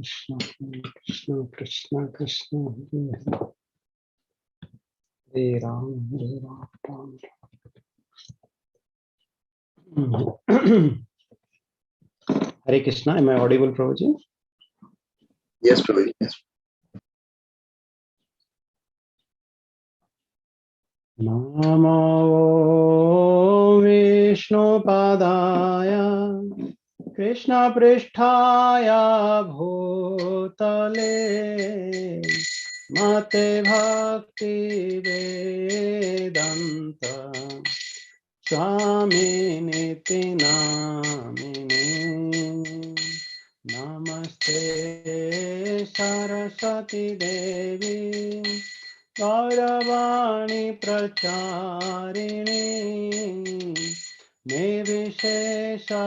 Krishna, Krishna, Krishna, Krishna, Hare Ram, Hare Ram, Hare Krishna. Am I audible, Prabhuji? Yes, Prabhu. Yes. Namo Vishnu Padaya Krishna Pristhaya Bhutale Mate Bhakti Vedanta Swami Niti Namine Namaste Saraswati Devi Gauravani Prachariणे Nirvishesha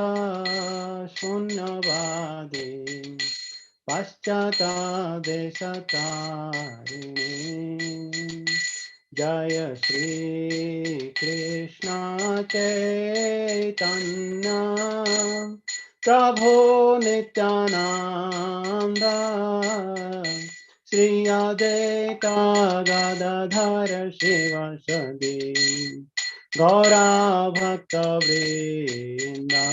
Shunyavadi Paschata Desatariणे Jaya Shri Krishna Chaitanya Prabhu Nityananda Shri Advaita Gadadhar Shivasadi Gaura Bhakta Vrinda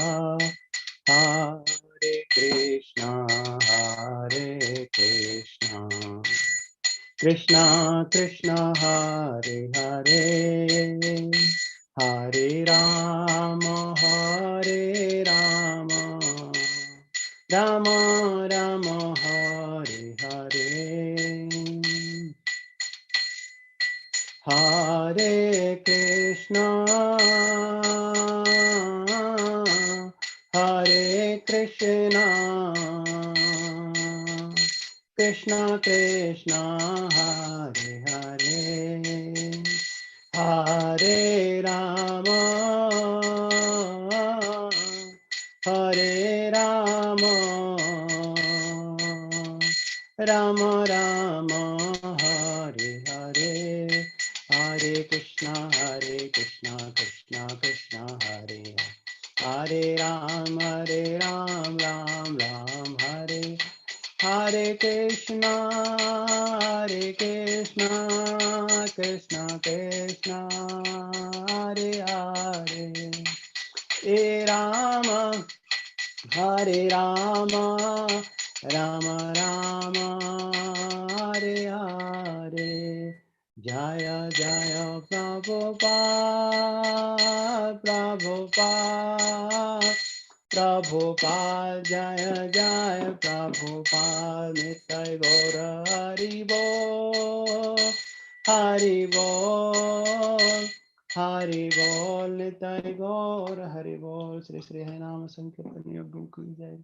Hare Krishna Krishna Krishna Hare Hare Hare Rama Rama Rama Hare Hare Hare Krishna Krishna Krishna Hare Hare Hare Rama Rama Rama Hare Hare Hare Krishna Krishna Krishna Hare Hare Ram Ram Ram Hare Hare Krishna Krishna Krishna Hare Hare Hare Rama Hare Rama Rama Rama Hare Hare Jaya Jaya Prabhupada Jaya Jaya Prabhupada Nitai Gaura Hari Bol Hari Bol Nitai Gaura Hari Bol Shri Shri Hai Nama Sankirtan Yogam Ki Jai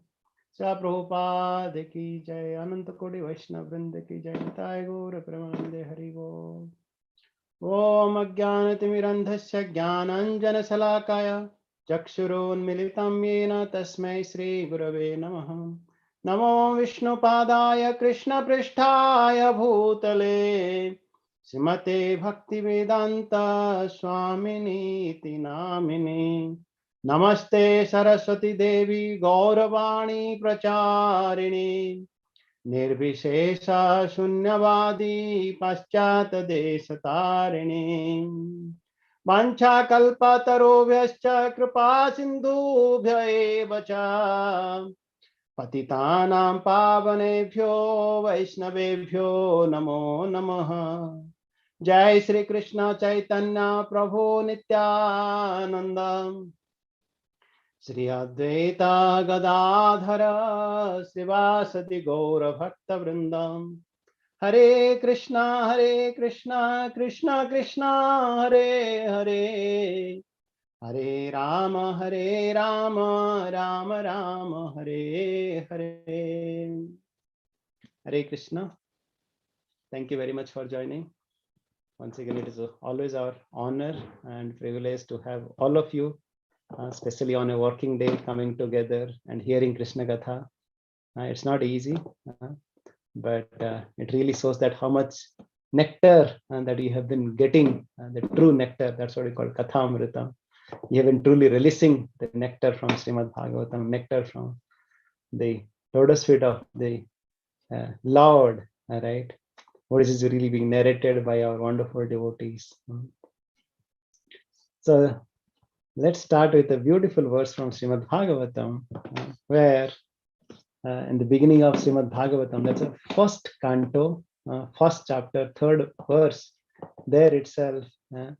Shri Prabhupada Ki Jai Ananta Kodi Vaishnava Vrinda Ki Jai Nitai Gaura Premanande Hari Bol Om Ajnanatimirandhasya Jnananjana-Salakaya Chakshurunmilitam Yena Tasmai Shri Gurave Namaha Namo Vishnupadaya Krishna Pristhaya Bhutale Srimate Bhaktivedanta Swamini Iti Namine Namaste Saraswati Devi Gauravani Pracharini Nirvishesha Shunyavadi Paschat Desatariणे Vancha Kalpatarobhyascha Kripa Sindhubhya eva cha Patitanam Pavanebhyo Vaishnavebhyo Namo Namaha Jai Shri Krishna Chaitanya Prabhu Nityananda Shri Advaita Gadadhara Srivasati Gaura Bhakta Vrindam Hare Krishna Krishna Krishna Hare Hare Hare Rama Rama Rama Hare Hare Hare Krishna. Thank you very much for joining. Once again, it is always our honor and privilege to have all of you especially on a working day, coming together and hearing Krishna Katha. It's not easy, but it really shows that how much nectar that you have been getting, the true nectar, that's what we call Kathāmṛtam. You have been truly releasing the nectar from Srimad Bhagavatam, nectar from the lotus feet of the Lord, right? What is really being narrated by our wonderful devotees. So let's start with a beautiful verse from Srimad Bhagavatam, where in the beginning of Srimad Bhagavatam, that's a first canto, first chapter, third verse. There itself, it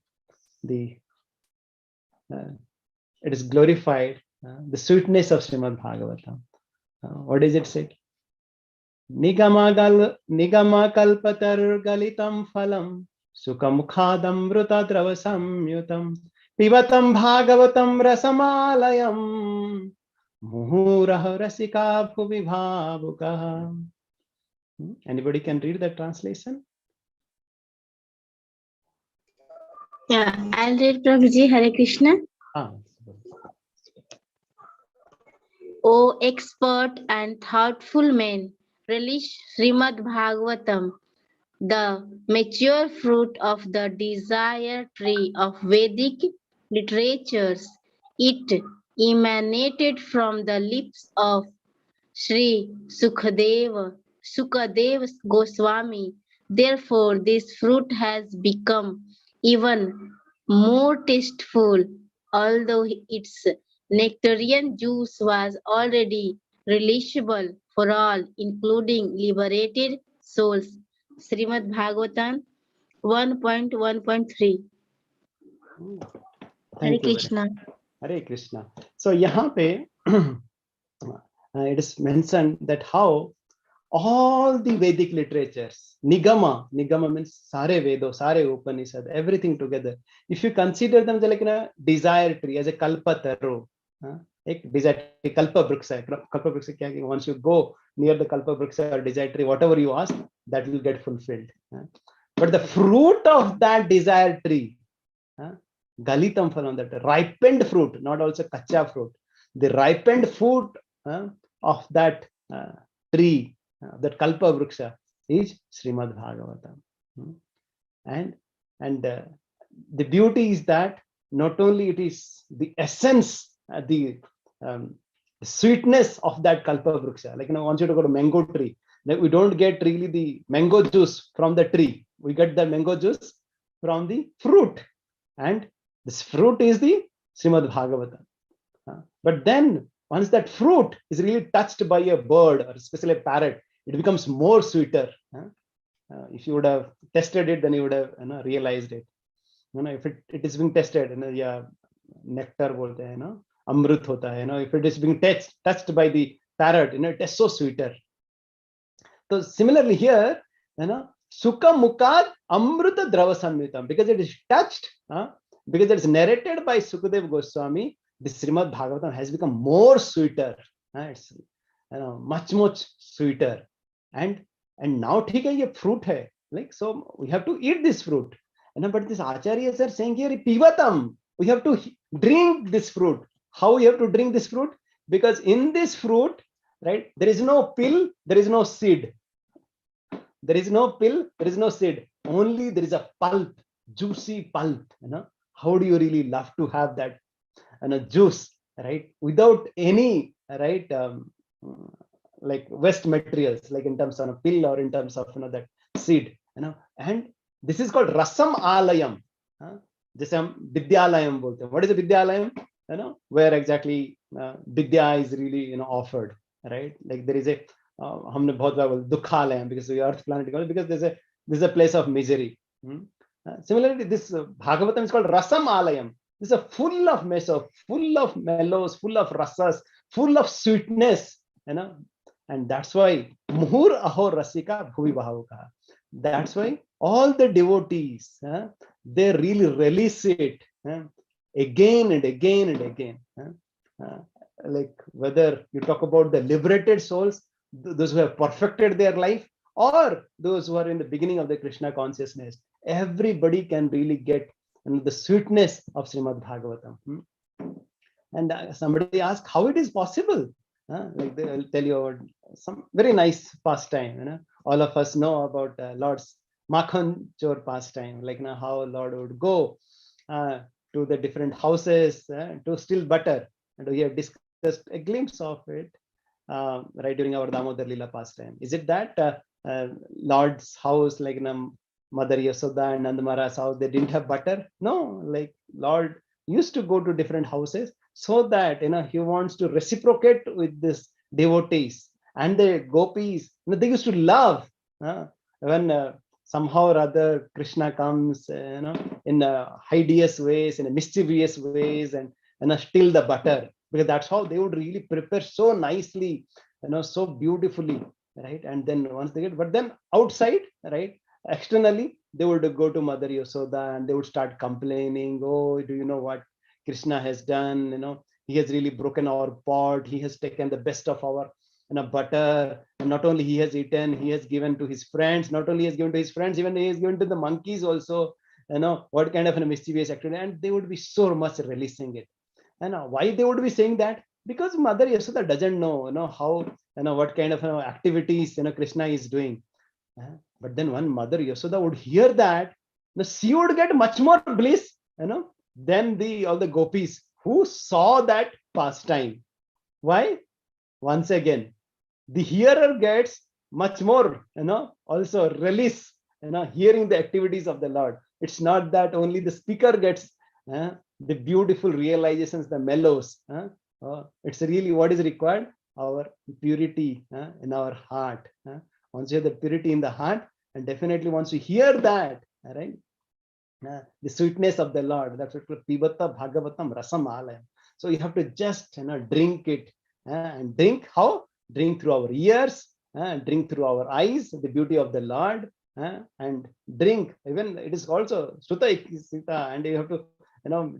is glorified, the sweetness of Srimad Bhagavatam. What does it say? Nigama kalpatar galitam phalam sukamkhadam drava samyutam pibatam bhagavatam rasamalayam muhurah rasika bhuvi bhavukaha. Anybody can read the translation? Yeah, I'll read, Prabhuji. Hare Krishna. O expert and thoughtful men, relish Srimad Bhagavatam, the mature fruit of the desire tree of Vedic literatures. It emanated from the lips of Sri Sukadev Goswami. Therefore, this fruit has become even more tasteful, although its nectarian juice was already relishable for all, including liberated souls. Srimad Bhagavatam 1.1.3. Hare Krishna. Hare Krishna. So, यहाँ पे it is mentioned that how all the Vedic literatures, Nigama means Sare Vedo, Sare Upanishad, everything together. If you consider them like a desire tree, as a kalpataru, एक desire tree, kalpa vriksha. Kalpa vriksha क्या है? Once you go near the kalpa vriksha or desire tree, whatever you ask, that will get fulfilled. But the fruit of that desire tree, galitam phalam, that ripened fruit, not also kacha fruit, the ripened fruit of that tree, that kalpa vriksha, is Srimad Bhagavatam. And the beauty is that not only it is the essence, the sweetness of that kalpa vriksha. Like, I want you to go to mango tree. Like, we don't get really the mango juice from the tree. We get the mango juice from the fruit. And this fruit is the Srimad Bhagavatam. But then once that fruit is really touched by a bird, or especially a parrot, it becomes more sweeter. If you would have tested it, then you would have realized it. If it is being tested, yeah, nectar bolte hai, amrut hota hai. If it is being touched by the parrot, it is so sweeter. So similarly here, sukha mukad amruta drava samyutam, because it is touched, because it is narrated by Sukadev Goswami, the Srimad Bhagavatam has become more sweeter. It's much sweeter. And now ठीक है, ये fruit है, like, so we have to eat this fruit. But this acharyas are saying here, pivatam, we have to drink this fruit. How we have to drink this fruit? Because in this fruit, right, there is no pill, there is no seed. There is no pill, there is no seed. Only there is a pulp, juicy pulp. How do you really love to have that juice, right, without any, right, like waste materials, like in terms of a pill or in terms of that seed, and this is called rasam alayam. Just vidyalayam bolte. What is a vidyalayam? Where exactly vidya is really offered, right? Like there is a हमने बहुत बार बोला dukhalayam, because we earth planet, because there's a place of misery. Similarly, this Bhagavatam is called rasam alayam. This is full of meso, full of mellows, full of rasas, full of sweetness, and that's why muhur aho rasika bhuvi bhavuka. That's why all the devotees, they really release it again and again and again. Like whether you talk about the liberated souls, those who have perfected their life, or those who are in the beginning of the Krishna consciousness, everybody can really get the sweetness of Srimad Bhagavatam. And somebody asked how it is possible. Like they will tell you about some very nice pastime. All of us know about Lord's Makhan Chor pastime, like how Lord would go to the different houses to steal butter. And we have discussed a glimpse of it. right during our Damodar Lila pastime? Is it that Lord's house, like Mother Yasoda and Nandamara's house, they didn't have butter? No, like Lord used to go to different houses so that he wants to reciprocate with this devotees and the gopis. They used to love when somehow or other Krishna comes, in hideous ways, in a mischievous ways, and steal the butter, because that's how they would really prepare so nicely, so beautifully, right? And then once they get, but then outside, right, externally, they would go to Mother Yasoda and they would start complaining. Oh, do you know what Krishna has done? He has really broken our pot. He has taken the best of our butter, and not only he has eaten, he has given to his friends. Not only he has given to his friends, even he has given to the monkeys also. What kind of a mischievous activity, and they would be so much releasing it. And why they would be saying that? Because Mother Yasoda doesn't know, how, what kind of activities Krishna is doing. But then when Mother Yasoda would hear that, she would get much more bliss, than all the gopis who saw that pastime. Why? Once again, the hearer gets much more, also release, hearing the activities of the Lord. It's not that only the speaker gets the beautiful realizations, the mellows. It's really what is required, our purity in our heart. Once you have the purity in the heart, and definitely once you hear that, right, the sweetness of the Lord, that's what Pibata Bhagavatam Rasam Alayam. So you have to just drink it, and drink how? Drink through our ears, drink through our eyes, the beauty of the Lord, and drink. Even it is also Sutta, and you have to,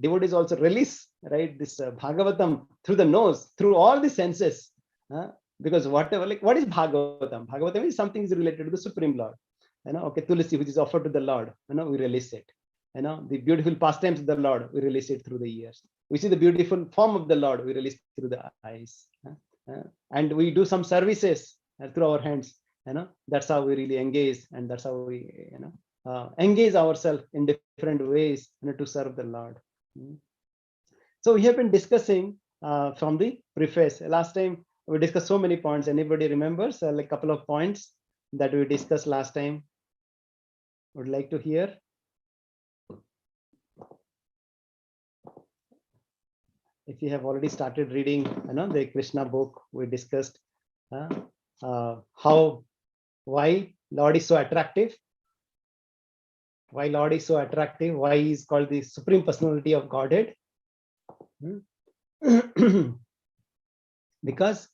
devotees also release, right, this Bhagavatam through the nose, through all the senses. Because whatever, like, what is Bhagavatam? Bhagavatam is something is related to the Supreme Lord. Okay, Tulsi, which is offered to the Lord, we release it. The beautiful pastimes of the Lord, we release it through the ears. We see the beautiful form of the Lord, we release through the eyes. And we do some services through our hands. That's how we really engage, and that's how we, engage ourselves in different ways, to serve the Lord. So we have been discussing from the preface. Last time we discussed so many points. Anybody remembers like a couple of points that we discussed last time? Would like to hear? If you have already started reading, the Krishna book, we discussed why Lord is so attractive. Why Lord is so attractive? Why he is called the Supreme Personality of Godhead? Because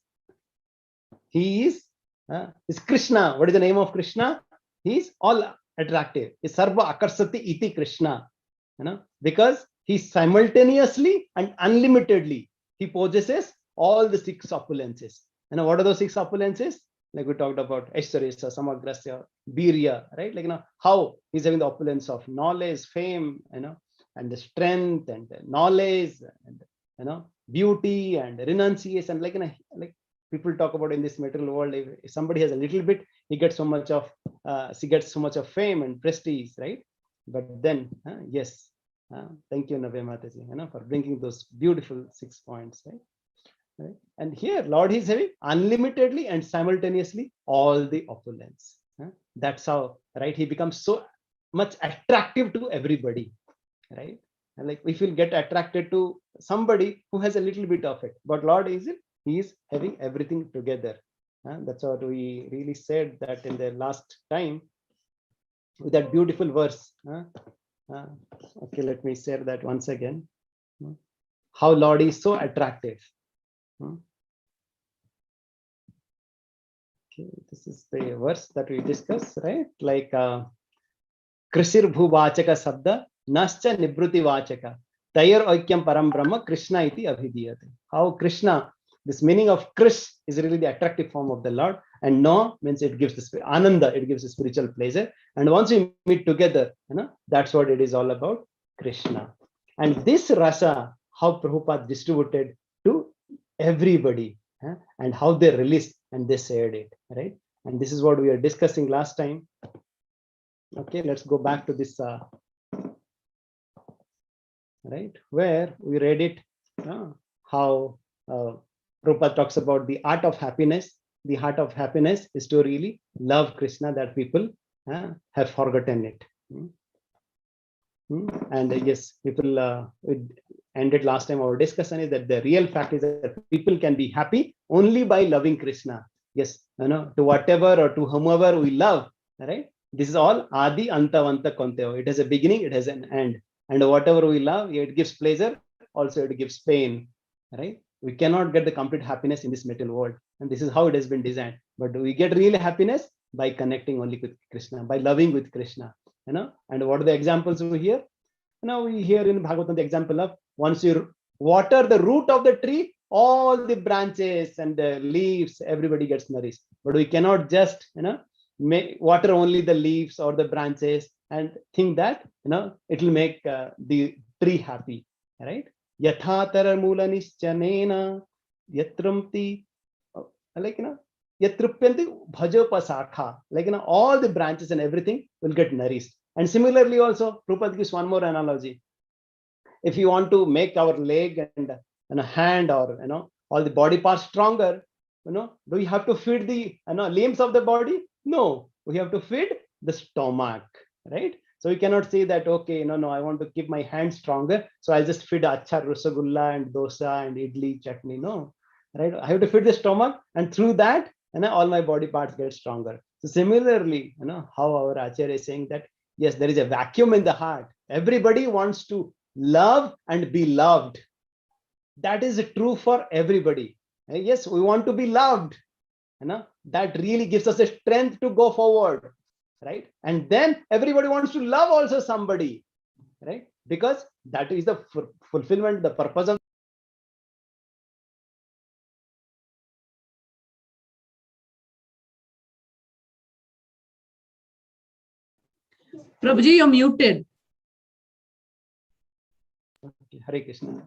he is Krishna. What is the name of Krishna? He is all attractive. Is Sarva Akarsati iti Krishna. Because he simultaneously and unlimitedly, he possesses all the 6 opulences. What are those 6 opulences? Like we talked about Aishwarya, Samagrasya, Birya, right? Like, how he's having the opulence of knowledge, fame, and the strength, and the knowledge, and beauty, and renunciation. Like, like people talk about in this material world, if somebody has a little bit, he gets so much of, she gets so much of fame and prestige, right? But then, yes, thank you, Navya Mataji, for bringing those beautiful 6 points, right? Right? And here, Lord is having unlimitedly and simultaneously all the opulence. That's how, right? He becomes so much attractive to everybody, right? And like, if you'll get attracted to somebody who has a little bit of it, but Lord is it? He is having everything together. That's what we really said that in the last time with that beautiful verse. Okay, let me share that once again. How Lord is so attractive. Okay, this is the verse that we discussed, right? Like Krishir Bhuvachaka Sabda Nascha Nibruti Vachaka Tayar Oikeam Param Brahma Krishna iti Abhidiyate. How Krishna, this meaning of Krish is really the attractive form of the Lord, and No means it gives the Ananda, it gives the spiritual pleasure. And once we meet together, that's what it is all about, Krishna. And this rasa, how Prabhupada distributed to everybody, and how they released and they shared it, right? And this is what we were discussing last time. Okay, let's go back to this, right, where we read it, how Prabhupada talks about the art of happiness. The heart of happiness is to really love Krishna, that people have forgotten it. And yes, people, it ended last time our discussion is that the real fact is that people can be happy only by loving Krishna. Yes, to whatever or to whomever we love, right? This is all Adi Anta Vanta Konteo. It has a beginning, it has an end. And whatever we love, it gives pleasure, also it gives pain, right? We cannot get the complete happiness in this material world. And this is how it has been designed. But we get real happiness by connecting only with Krishna, by loving with Krishna. And what are the examples we hear? We hear in Bhagavatam the example of once you water the root of the tree, all the branches and the leaves, everybody gets nourished. But we cannot just water only the leaves or the branches and think that it will make the tree happy, right? Yathatara mula nischanena yatramti, yatrupyanti bhajopasakha, all the branches and everything will get nourished. And similarly also, Prabhupada gives one more analogy. If you want to make our leg and a hand or all the body parts stronger, do we have to feed the limbs of the body? No, we have to feed the stomach, right? So we cannot say that, okay, no, I want to keep my hand stronger, so I'll just feed achar, rasagulla and dosa and idli, chutney. No, right? I have to feed the stomach, and through that, all my body parts get stronger. So similarly, how our Acharya is saying that, yes, there is a vacuum in the heart. Everybody wants to love and be loved. That is true for everybody. Yes, we want to be loved. That really gives us a strength to go forward, right? And then everybody wants to love also somebody, right? Because that is the fulfillment, the purpose of. Prabhuji, you're muted. Okay, Hare Krishna.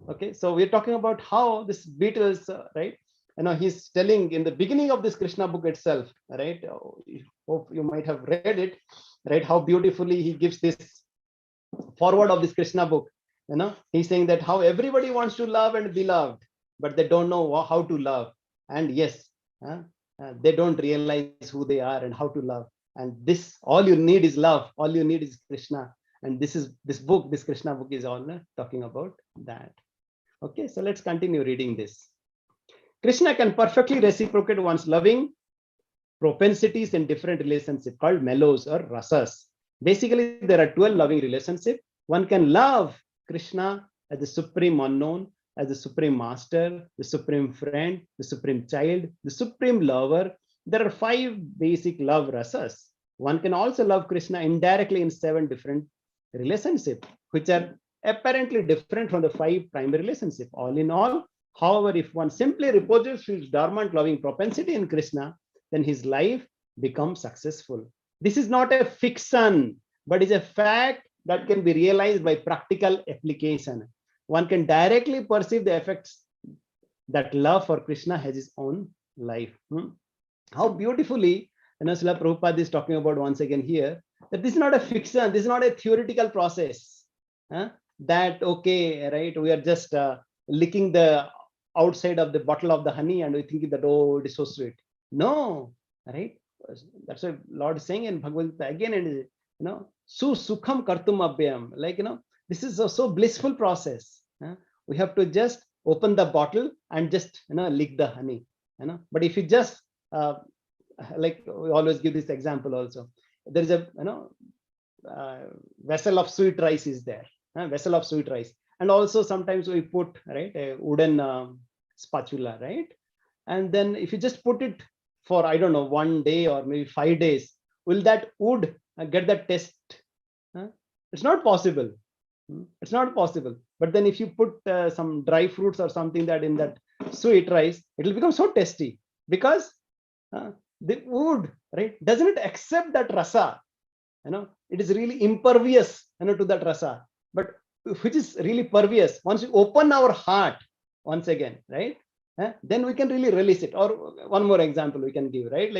Okay, so we're talking about how this Beatles, right? He's telling in the beginning of this Krishna book itself, right? Hope you might have read it, right? How beautifully he gives this forward of this Krishna book. He's saying that how everybody wants to love and be loved, but they don't know how to love. And yes, they don't realize who they are and how to love. And this, all you need is love. All you need is Krishna. And this Krishna book is all talking about that. Okay, so let's continue reading this. Krishna can perfectly reciprocate one's loving propensities in different relationships called melos or rasas. Basically, there are 12 loving relationships. One can love Krishna as the supreme unknown, as the supreme master, the supreme friend, the supreme child, the supreme lover. There are 5 basic love rasas. One can also love Krishna indirectly in 7 different relationships, which are apparently different from the 5 primary relationships. All in all, however, if one simply reposes his dormant loving propensity in Krishna, then his life becomes successful. This is not a fiction, but is a fact that can be realized by practical application. One can directly perceive the effects that love for Krishna has his own life. How beautifully Srila Prabhupada is talking about once again here, that this is not a fiction, this is not a theoretical process. That, okay, right, we are just licking the outside of the bottle of the honey and we think that, oh, it is so sweet. No, right? That's what Lord is saying in Bhagavad Gita again, and su sukham kartum abhyam, this is a so blissful process. We have to just open the bottle and just lick the honey. But if you just like we always give this example also, there is a vessel of sweet rice is there, vessel of sweet rice, and also sometimes we put a wooden spatula, right? And then if you just put it for, I don't know, 1 day or maybe 5 days, will that wood get that taste? It's not possible. It's not possible. But then if you put some dry fruits or something that in that sweet rice, it will become so tasty, because the wood, right, doesn't accept that rasa. It is really impervious to that rasa, but which is really pervious. Once we open our heart once again, right, then we can really release it. Or one more example we can give, right?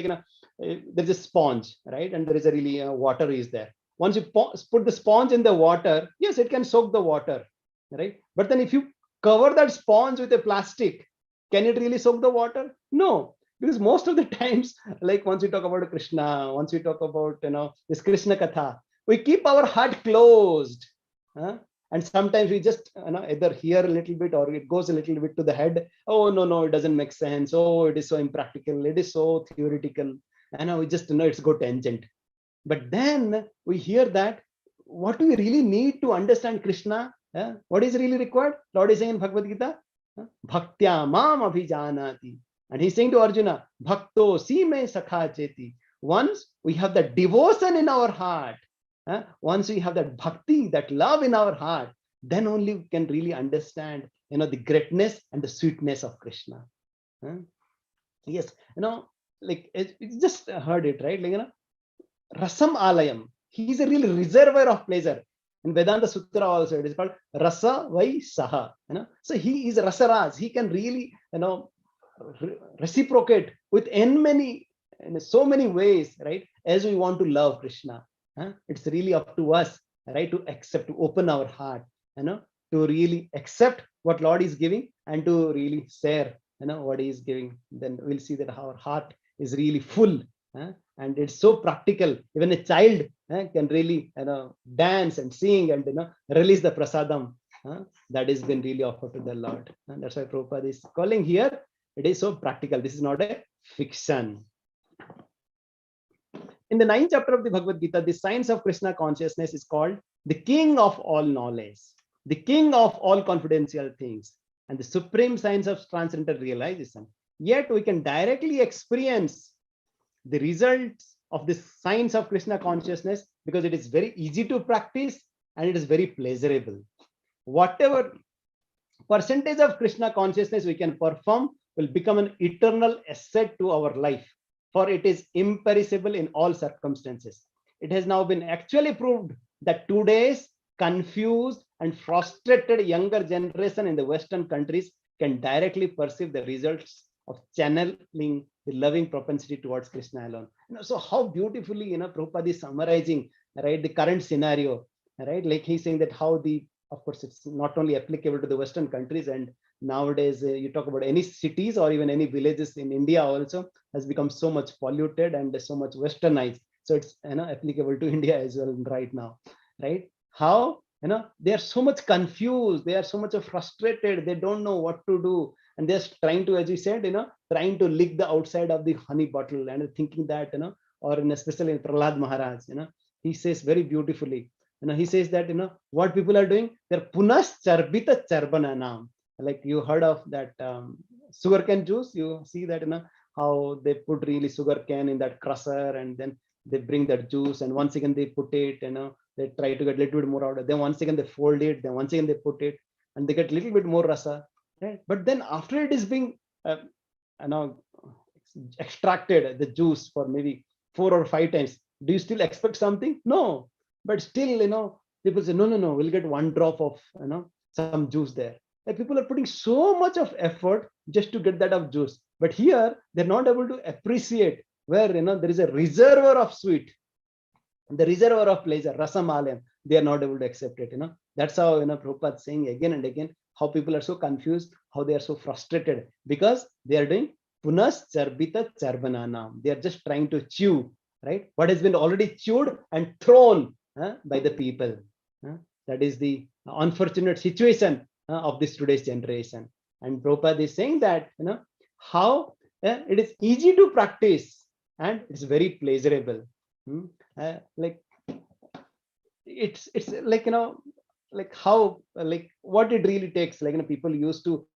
There's a sponge, right, and there is a really water is there. Once you put the sponge in the water, yes, it can soak the water, right? But then if you cover that sponge with a plastic, Can it really soak the water? No, because most of the times, like once we talk about Krishna, once we talk about this Krishna Katha, we keep our heart closed, huh? And sometimes we just either hear a little bit or it goes a little bit to the head. Oh no, it doesn't make sense. Oh, it is so impractical. It is so theoretical. And we just it's go tangent. But then we hear that what do we really need to understand Krishna? What is really required? Lord is saying in Bhagavad Gita, Bhaktya mam abhijanati. And he's saying to Arjuna, Bhakto si me sakha cheti. Once we have that devotion in our heart, once we have that bhakti, that love in our heart, then only we can really understand, the greatness and the sweetness of Krishna. Yes, like you just heard it, right? Like, Rasam Alayam. He is a real reservoir of pleasure. In Vedanta Sutra also, it is called Rasa Vai Saha. So he is Rasaraj. He can really, reciprocate with in so many ways, right? As we want to love Krishna. It's really up to us, right? To accept, to open our heart, to really accept what Lord is giving and to really share, what He is giving. Then we'll see that our heart is really full. And it's so practical. Even a child can really dance and sing and release the prasadam that has been really offered to the Lord. And that's why Prabhupada is calling here. It is so practical. This is not a fiction. In the 9th chapter of the Bhagavad Gita, the science of Krishna consciousness is called the king of all knowledge, the king of all confidential things, and the supreme science of transcendental realization. Yet we can directly experience the results of this science of Krishna consciousness because it is very easy to practice and it is very pleasurable. Whatever percentage of Krishna consciousness we can perform will become an eternal asset to our life, for it is imperishable in all circumstances. It has now been actually proved that today's confused and frustrated younger generation in the Western countries can directly perceive the results of channeling the loving propensity towards Krishna alone. So how beautifully, Prabhupada is summarizing, right, the current scenario, right? Like he's saying that how of course, it's not only applicable to the Western countries, and nowadays you talk about any cities or even any villages in India also has become so much polluted and so much westernized. So it's applicable to India as well right now, right? How they are so much confused, they are so much frustrated, they don't know what to do, and they're trying to, as you said, trying to lick the outside of the honey bottle and thinking that or especially in Prahlad Maharaj, he says very beautifully, he says that what people are doing, they're punas charbita charbananam. Like you heard of that sugarcane juice, you see that how they put really sugar cane in that crusher and then they bring that juice and once again they put it, they try to get a little bit more out of it. Then once again they fold it, then once again they put it and they get a little bit more rasa, right? But then after it is being extracted the juice for maybe 4 or 5 times, do you still expect something? No. But still, people say, no, we'll get 1 drop of, some juice there. Like people are putting so much of effort just to get that of juice. But here, they're not able to appreciate where, there is a reservoir of sweet, the reservoir of pleasure, rasamalayam. They are not able to accept it, That's how, Prabhupada is saying again and again, how people are so confused, how they are so frustrated because they are doing punas charbita charbananam. They are just trying to chew, right? What has been already chewed and thrown by the people. That is the unfortunate situation of this today's generation. And Prabhupada is saying that, how it is easy to practice and it's very pleasurable. Like it's like, like how, like what it really takes, like, people used to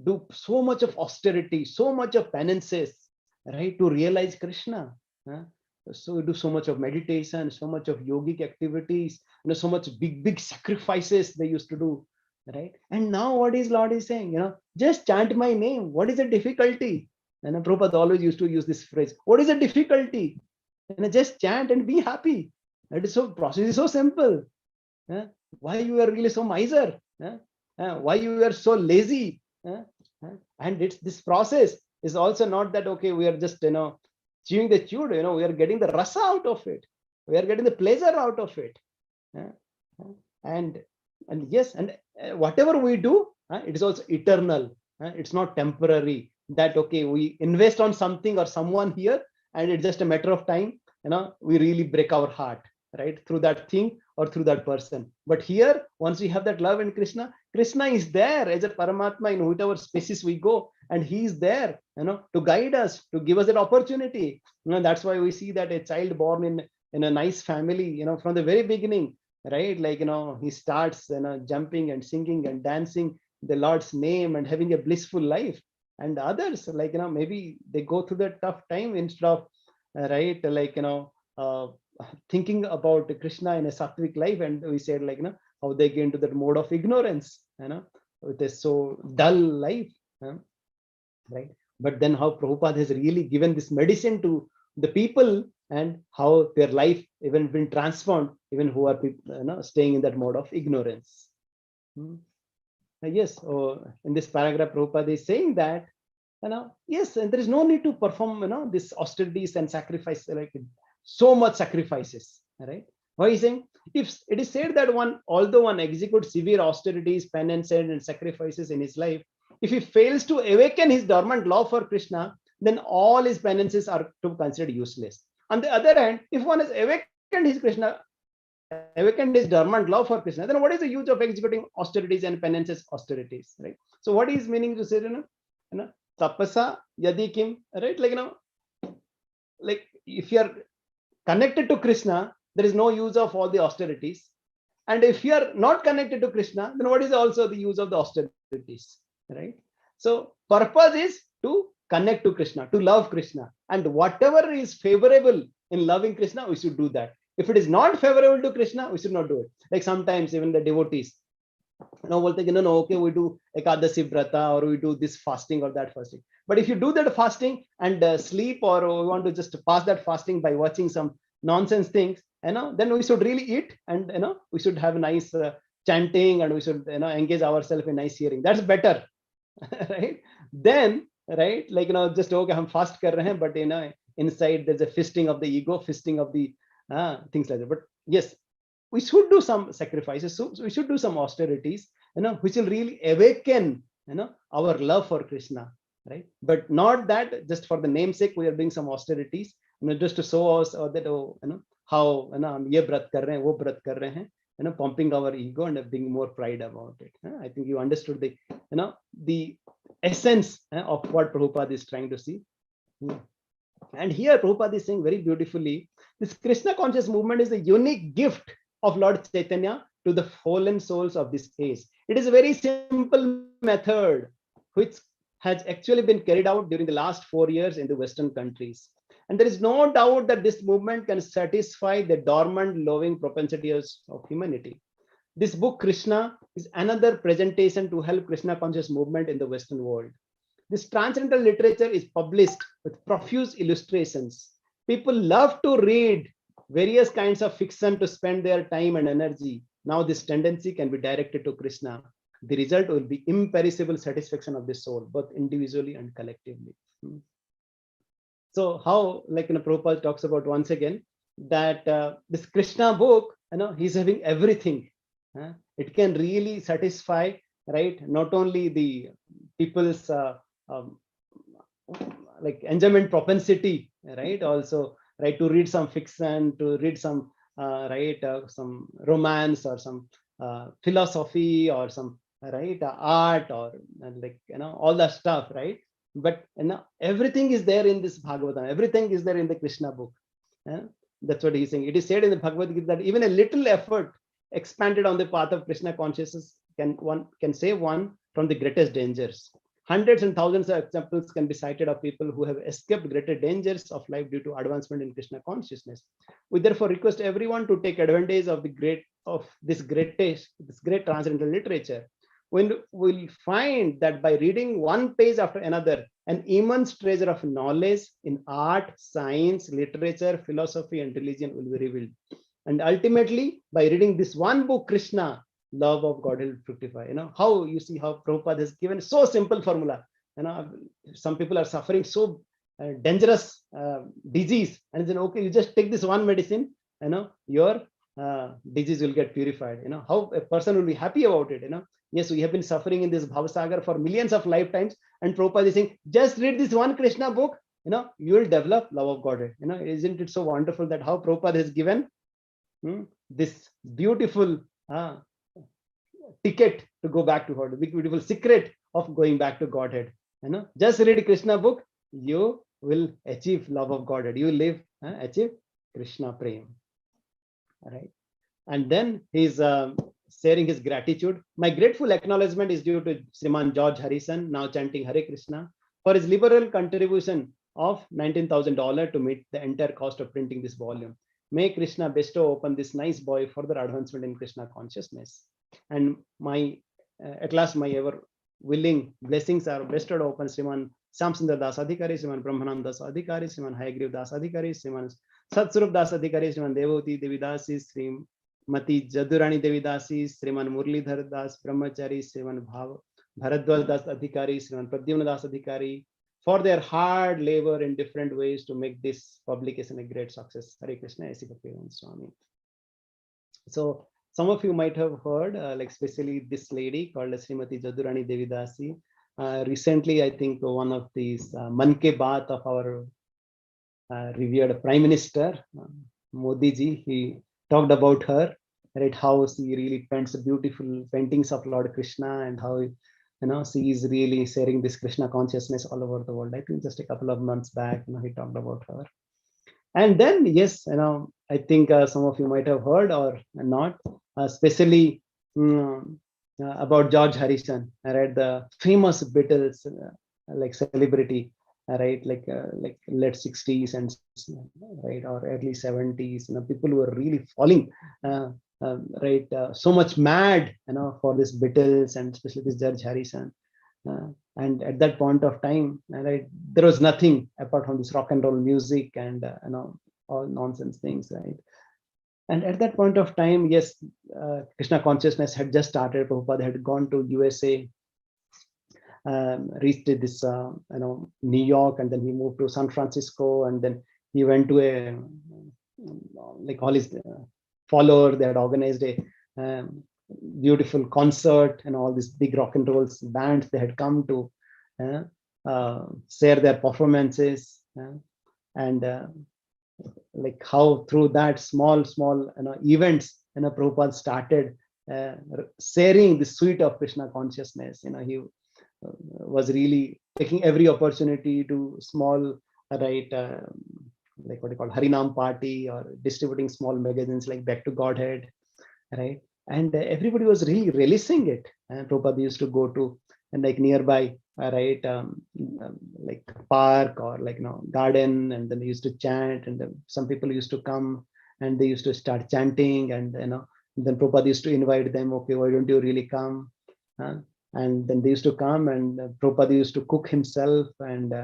do so much of austerity, so much of penances, right, to realize Krishna. So do so much of meditation, so much of yogic activities, so much big sacrifices they used to do, right? And now what is Lord is saying, just chant my name. What is the difficulty? And Prabhupada always used to use this phrase, what is the difficulty? Just chant and be happy. That is so, process is so simple. Why you are really so miser? Why you are so lazy? And it's this process is also not that, okay, we are just, chewing the chewed, we are getting the rasa out of it. We are getting the pleasure out of it. And yes, and whatever we do, it is also eternal. It's not temporary that, okay, we invest on something or someone here and it's just a matter of time, we really break our heart, right, through that thing or through that person. But here, once we have that love in Krishna, Krishna is there as a Paramatma in whatever spaces we go, and he is there, to guide us, to give us that opportunity. That's why we see that a child born in a nice family, from the very beginning, right, like, he starts, jumping and singing and dancing the Lord's name and having a blissful life. And others, like, maybe they go through the tough time instead of, right, like, thinking about Krishna in a sattvic life. And we said, like, how they get into that mode of ignorance, with a so dull life, right? But then how Prabhupada has really given this medicine to the people, and how their life even been transformed, even who are people, staying in that mode of ignorance. Yes, in this paragraph, Prabhupada is saying that, yes, and there is no need to perform, this austerities and sacrifice, like so much sacrifices, right? Why is saying, if it is said that although one executes severe austerities, penance, and sacrifices in his life, if he fails to awaken his dormant love for Krishna, then all his penances are to be considered useless. On the other hand, if one has awakened his dormant love for Krishna, then what is the use of executing austerities and penances austerities, right? So what is meaning to say, tapasa yadi kim, right? Like if you are connected to Krishna, there is no use of all the austerities. And if you are not connected to Krishna, then what is also the use of the austerities, right? So purpose is to connect to Krishna, to love Krishna, and whatever is favorable in loving Krishna, we should do that. If it is not favorable to Krishna, we should not do it. Like sometimes even the devotees, okay, we do Ekadasi Vrata, or we do this fasting or that fasting. But if you do that fasting and sleep, or we want to just pass that fasting by watching some nonsense things, then we should really eat, and we should have nice chanting, and we should engage ourselves in nice hearing. That's better, right? Then, right, like, just okay, I'm fast kar rahe hain, but inside there's a fisting of the ego, fisting of the things like that. But yes, we should do some sacrifices, so we should do some austerities, which will really awaken, our love for Krishna, right? But not that just for the namesake we are doing some austerities, just to show us, or that, how hum ye vrat kar rahe hain, wo vrat kar rahe hain, pumping our ego and being more pride about it. I think you understood the essence of what Prabhupada is trying to see. And here Prabhupada is saying very beautifully, this Krishna conscious movement is a unique gift of Lord Chaitanya to the fallen souls of this age. It is a very simple method which has actually been carried out during the last 4 years in the Western countries. And there is no doubt that this movement can satisfy the dormant loving propensities of humanity. This book, Krishna, is another presentation to help Krishna conscious movement in the Western world. This transcendental literature is published with profuse illustrations. People love to read various kinds of fiction to spend their time and energy. Now this tendency can be directed to Krishna. The result will be imperishable satisfaction of the soul, both individually and collectively. So how, like, Prabhupada talks about once again that this Krishna book, he's having everything. It can really satisfy, right, not only the people's like enjoyment propensity, right, also, right, to read some fiction, to read some right, some romance, or some philosophy, or some, right, art, or like, all that stuff, right? But everything is there in this Bhagavatam, everything is there in the Krishna book. That's what he's saying. It is said in the Bhagavad Gita that even a little effort expanded on the path of Krishna consciousness can save one from the greatest dangers. Hundreds and thousands of examples can be cited of people who have escaped greater dangers of life due to advancement in Krishna consciousness. We therefore request everyone to take advantage of this great transcendental literature. We'll find that by reading one page after another, an immense treasure of knowledge in art, science, literature, philosophy, and religion will be revealed. And ultimately, by reading this one book, Krishna, love of God will fructify. How you see how Prabhupada has given so simple formula. Some people are suffering so dangerous disease, and then, okay, you just take this one medicine, your disease will get purified. How a person will be happy about it. Yes, we have been suffering in this Bhavasagar for millions of lifetimes, and Prabhupada is saying, just read this one Krishna book, you will develop love of Godhead. Isn't it so wonderful that how Prabhupada has given this beautiful ticket to go back to God, beautiful secret of going back to Godhead. Just read Krishna book, you will achieve love of Godhead. You will live, achieve Krishna Prem. All right. And then he's sharing his gratitude. My grateful acknowledgement is due to Sriman George Harrison, now chanting Hare Krishna, for his liberal contribution of $19,000 to meet the entire cost of printing this volume. May Krishna bestow upon this nice boy further advancement in Krishna consciousness. And at last, my ever willing blessings are bestowed upon Sriman Shyamsundar Das Adhikari, Sriman Brahmanand Das Adhikari, Sriman Hayagriv Das Adhikari, Sriman Satsurup Das Adhikari, Sriman Devoti Devidasi, Srimati Jadurani Devidasi, Sriman Murlidhar Das Brahmachari, Sriman Bharadwaj Das Adhikari, Sriman Pradyumna Das Adhikari, for their hard labor in different ways to make this publication a great success. Hare Krishna, A.C. Bhaktivedanta Swami. So some of you might have heard, like especially this lady called Srimati Jadurani Devidasi. Recently, I think one of these Man Ke Baat of our revered Prime Minister, Modi ji, he talked about her, right? How she really paints beautiful paintings of Lord Krishna, and how she is really sharing this Krishna consciousness all over the world. I think just a couple of months back, he talked about her. And then, yes, I think some of you might have heard or not, especially about George Harrison, right? The famous Beatles, like celebrity, right? Like late 60s and right, or early 70s. People were really falling, right? So much mad, for this Beatles, and especially this George Harrison. And at that point of time, right, there was nothing apart from this rock and roll music and all nonsense things, right? And at that point of time, yes, Krishna consciousness had just started. Prabhupada had gone to USA, reached this New York, and then he moved to San Francisco, and then he went to a like all his followers. They had organized a beautiful concert, and all these big rock and roll bands, they had come to share their performances, and like how through that small events, Prabhupada started sharing the sweet of Krishna consciousness. He was really taking every opportunity to small, right, like what you call Harinam party, or distributing small magazines like Back to Godhead, right? And everybody was really relishing it. And Prabhupada used to go to and like nearby, right, like park or like garden, and then they used to chant, and then some people used to come and they used to start chanting, and then Prabhupada used to invite them. Okay, why don't you really come? And then they used to come, and Prabhupada used to cook himself and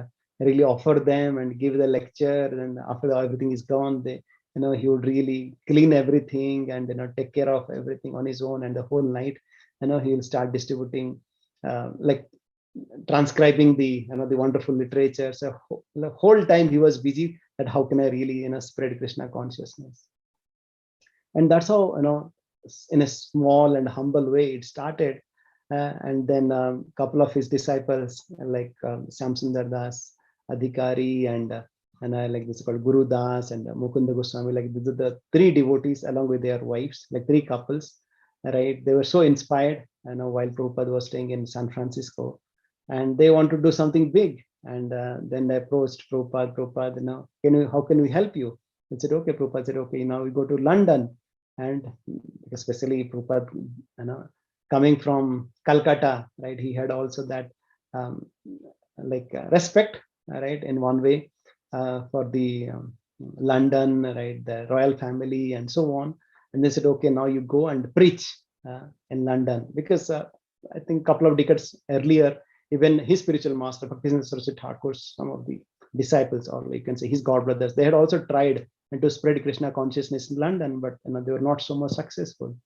really offer them and give the lecture. And after everything is gone, they he would really clean everything and take care of everything on his own. And the whole night, he will start distributing, like transcribing the the wonderful literature. So the whole time he was busy that how can I really spread Krishna consciousness. And that's how in a small and humble way it started. And then a couple of his disciples like Shyamsundar Das Adhikari and I like this called Guru Das and Mukunda Goswami, like the three devotees along with their wives, like three couples, right? They were so inspired, while Prabhupada was staying in San Francisco, and they want to do something big. And then they approached Prabhupada, how can we help you? And said, okay. Prabhupada said, okay, now we go to London, and especially Prabhupada, coming from Calcutta, right? He had also that respect, right? In one way. For the London, right, the royal family and so on. And they said, okay, now you go and preach in London, because I think a couple of decades earlier, even his spiritual master, Bhaktivinoda Saraswati Thakur, some of the disciples, or you can say his godbrothers, they had also tried to spread Krishna consciousness in London, but they were not so much successful.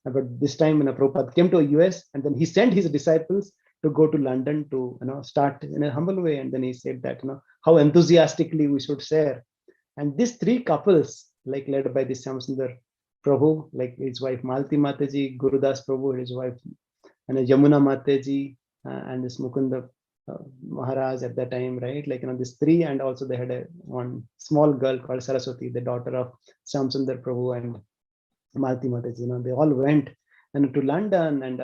But this time, Prabhupada came to US, and then he sent his disciples to go to London to start in a humble way. And then he said that how enthusiastically we should share. And these three couples, like led by this Shyamsundar Prabhu, like his wife Malti Mataji, Gurudas Prabhu, his wife, and Yamuna Mataji, and this Mukunda Maharaj at that time, right? Like, these three, and also they had one small girl called Saraswati, the daughter of Shamsundar Prabhu and Malti Mataji. They all went to London, and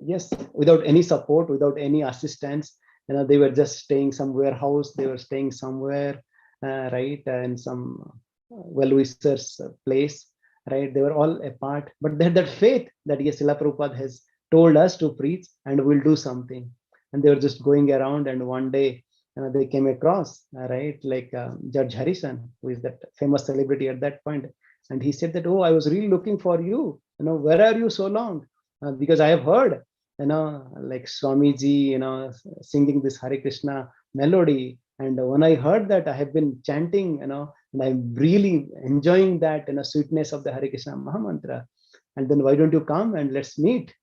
yes, without any support, without any assistance. They were just staying some warehouse, they were staying somewhere, right, in some well-wisher's place, right? They were all apart, but they had that faith that yes, Srila Prabhupada has told us to preach and we'll do something. And they were just going around, and one day they came across, right, like Judge Harrison, who is that famous celebrity at that point. And he said that, oh, I was really looking for you. Where are you so long? Because I have heard, like Swamiji, singing this Hare Krishna melody. And when I heard that, I have been chanting, and I'm really enjoying that, sweetness of the Hare Krishna Mahamantra. And then why don't you come and let's meet?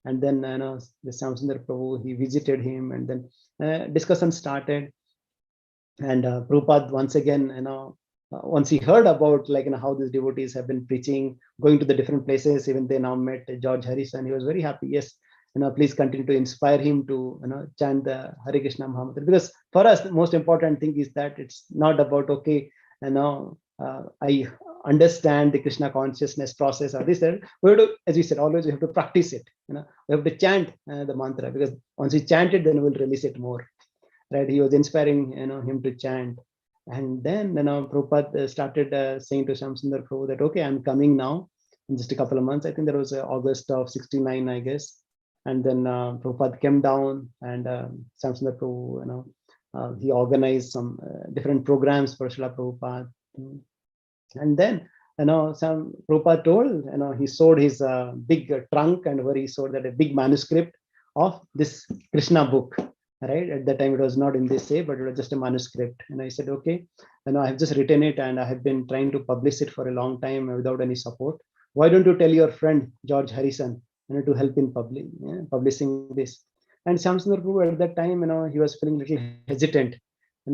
And then, the Shamsundar Prabhu, he visited him, and then discussion started. And Prabhupada, once again, once he heard about, like, how these devotees have been preaching, going to the different places, even they now met George Harrison, he was very happy. Yes, please continue to inspire him to, chant the Hare Krishna Mahamantra. Because for us, the most important thing is that it's not about, okay, I understand the Krishna consciousness process or this. We have to, as we said, always we have to practice it. We have to chant the mantra, because once we chant it, then we'll release it more. Right? He was inspiring, him to chant. And then, Prabhupada started saying to Shamsundar Prabhu that, okay, I'm coming now in just a couple of months. I think that was August of 69, I guess. And then Prabhupada came down, and Shamsundar Prabhu, he organized some different programs for Srila Prabhupada. And then, some Prabhupada told, he showed his big trunk, and where he showed that a big manuscript of this Krishna book. Right, at that time it was not in this way, but it was just a manuscript. And I said, okay, I have just written it, and I have been trying to publish it for a long time without any support. Why don't you tell your friend George Harrison, to help in publishing this? And Shamsundar Prabhu at that time, he was feeling a little hesitant.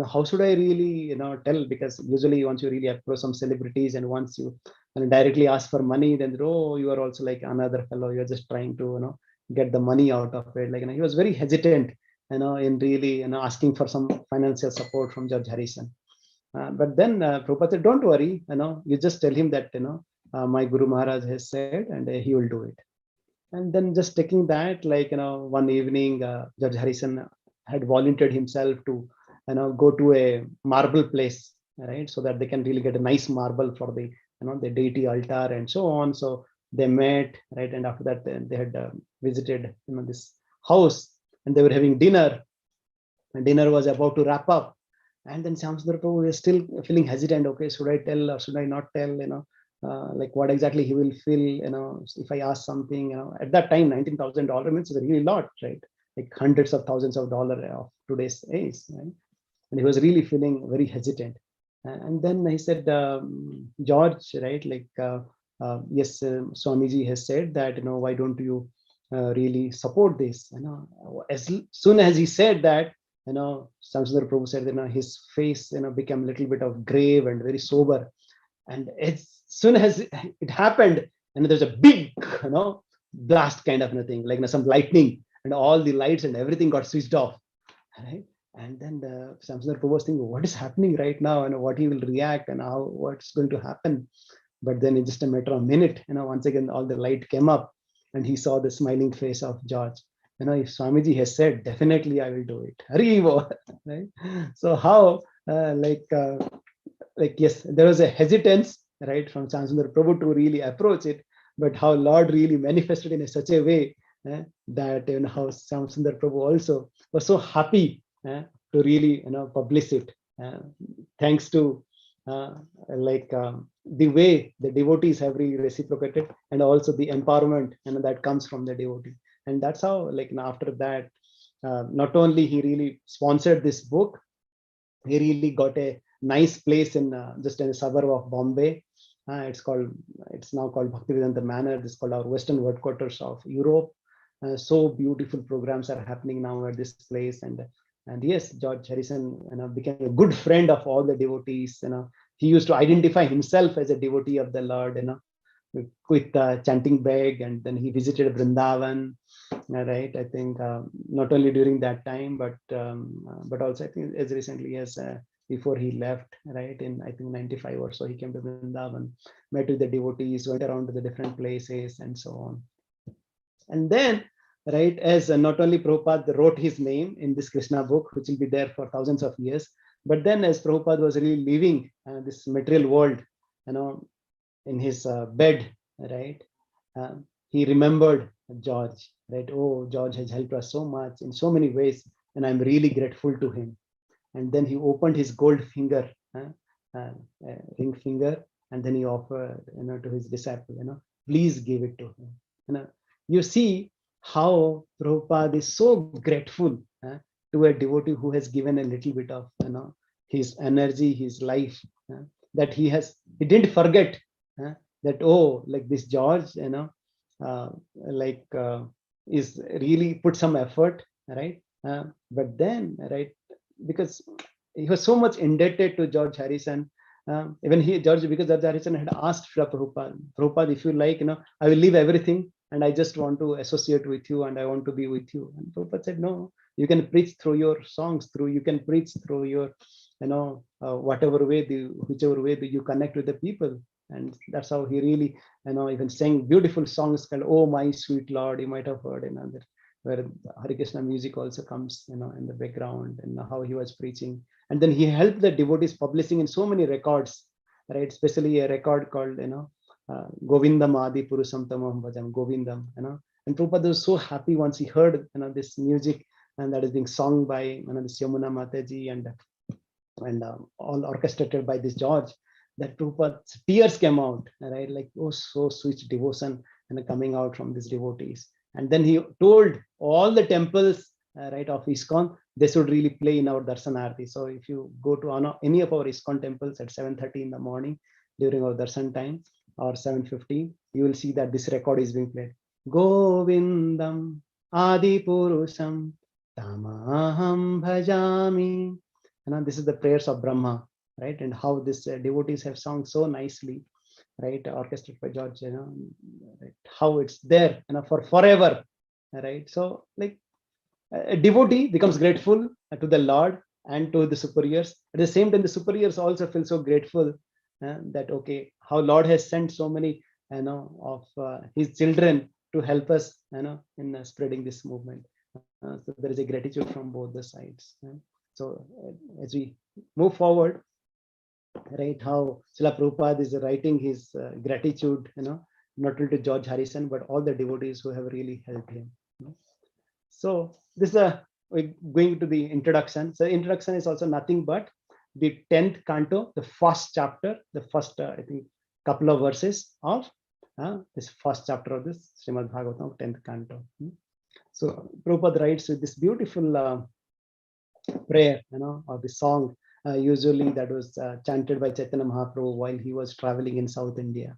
How should I really, tell? Because usually once you really approach some celebrities, and once you directly ask for money, then, oh, you are also like another fellow. You're just trying to, get the money out of it. Like, he was very hesitant, in really, asking for some financial support from Judge Harrison. But then Prabhupada said, don't worry, you just tell him that, my Guru Maharaj has said, and he will do it. And then just taking that, like, one evening, Judge Harrison had volunteered himself to, go to a marble place, right? So that they can really get a nice marble for the, the deity altar and so on. So they met, right? And after that, they had visited, this house, and they were having dinner, and dinner was about to wrap up. And then Shamsundar Prabhu is still feeling hesitant. Okay, should I tell or should I not tell? Like what exactly he will feel, if I ask something. At that time, $19,000 means a really lot, right? Like hundreds of thousands of dollars of today's age, right? And he was really feeling very hesitant. And then he said, George, right? Like, yes, Swamiji has said that, why don't you really support this? As soon as he said that, Shamsundar Prabhu said, his face, became a little bit of grave and very sober. And as soon as it happened, and there's a big, blast kind of thing, like some lightning, and all the lights and everything got switched off. Right? And then the Shamsundar Prabhu was thinking, what is happening right now, and what he will react, and how what's going to happen. But then in just a matter of a minute, once again, all the light came up, and he saw the smiling face of George. If Swamiji has said, definitely I will do it. Hari Bol, right? So how, yes, there was a hesitance, right, from Shamsundar Prabhu to really approach it, but how Lord really manifested in such a way that, how Shamsundar Prabhu also was so happy to really, publish it, thanks to the way the devotees have really reciprocated, and also the empowerment that comes from the devotee. And that's how, after that, not only he really sponsored this book, he really got a nice place in just in a suburb of Bombay. It's now called Bhaktivedanta Manor. This is called our Western headquarters of Europe. So beautiful programs are happening now at this place. And yes, George Harrison became a good friend of all the devotees. He used to identify himself as a devotee of the Lord. with chanting bag, and then he visited Vrindavan, right? I think not only during that time, but also I think as recently as before he left, right? In I think 95 or so, he came to Vrindavan, met with the devotees, went around to the different places, and so on. And then, right, as not only Prabhupada wrote his name in this Krishna book, which will be there for thousands of years, but then as Prabhupada was really leaving this material world, in his bed, right, he remembered George, right? Oh, George has helped us so much in so many ways, and I'm really grateful to him. And then he opened his gold finger, ring finger, and then he offered, to his disciple, please give it to him. You see how Prabhupada is so grateful to a devotee who has given a little bit of, his energy, his life, that he didn't forget that, oh, like this George, is really put some effort, right? But then, right, because he was so much indebted to George Harrison. Because George Harrison had asked Prabhupada, if you like, I will leave everything and I just want to associate with you and I want to be with you. And Prabhupada said, no, you can preach through your songs, you can preach through your, whichever way you connect with the people. And that's how he really, even sang beautiful songs called "Oh My Sweet Lord." You might have heard another, where Hare Krishna music also comes, in the background, and how he was preaching. And then he helped the devotees publishing in so many records, right? Especially a record called, Govindam Adi Purusam Tamam Bhajam, Govindam, And Prabhupada was so happy once he heard, this music, and that is being sung by, this Yamuna Mataji, and all orchestrated by this George, that Prabhupada's tears came out, right? Like, oh, so sweet devotion, coming out from these devotees. And then he told all the temples, right, of ISKCON, they should really play in our Darshanarti. So if you go to any of our ISKCON temples at 7:30 in the morning during our darshan time, or 7:15, you will see that this record is being played. Govindam Adi Purusham Tamaham Bhajami. This is the prayers of Brahma, right? And how this devotees have sung so nicely, right? Orchestrated by George, right? How it's there, for forever, right? So, like, a devotee becomes grateful to the Lord and to the superiors. At the same time, the superiors also feel so grateful that, okay, how Lord has sent so many, of his children to help us, in spreading this movement. So there is a gratitude from both the sides. So as we move forward, right, how Srila Prabhupada is writing his gratitude, not only to George Harrison, but all the devotees who have really helped him. So this is we're going to the introduction. So introduction is also nothing but the 10th canto, the first chapter, the first, I think, couple of verses of this first chapter of this Srimad Bhagavatam, 10th canto. So Prabhupada writes with this beautiful prayer, or the song, usually that was chanted by Chaitanya Mahaprabhu while he was traveling in South India.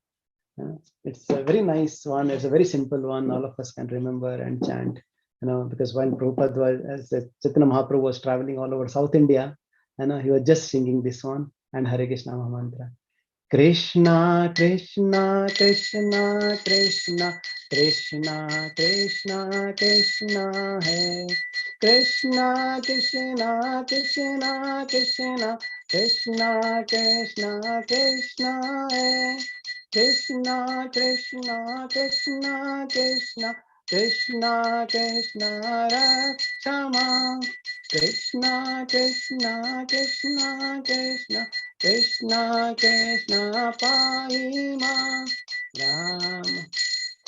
It's a very nice one. It's a very simple one. All of us can remember and chant, because when Prabhupada was, as Chaitanya Mahaprabhu was traveling all over South India, he was just singing this one and Hare Krishna Mahamantra. Krishna, Krishna, Krishna, Krishna, Krishna, Krishna, Krishna, Hai. Krishna, Krishna, Krishna, Krishna, Krishna, Krishna, Krishna, Hai. Krishna, Krishna, Krishna, Krishna, Krishna, Krishna, Rakshama. Krishna, Krishna, Krishna, Krishna, Krishna, Krishna, Pahima. Ram,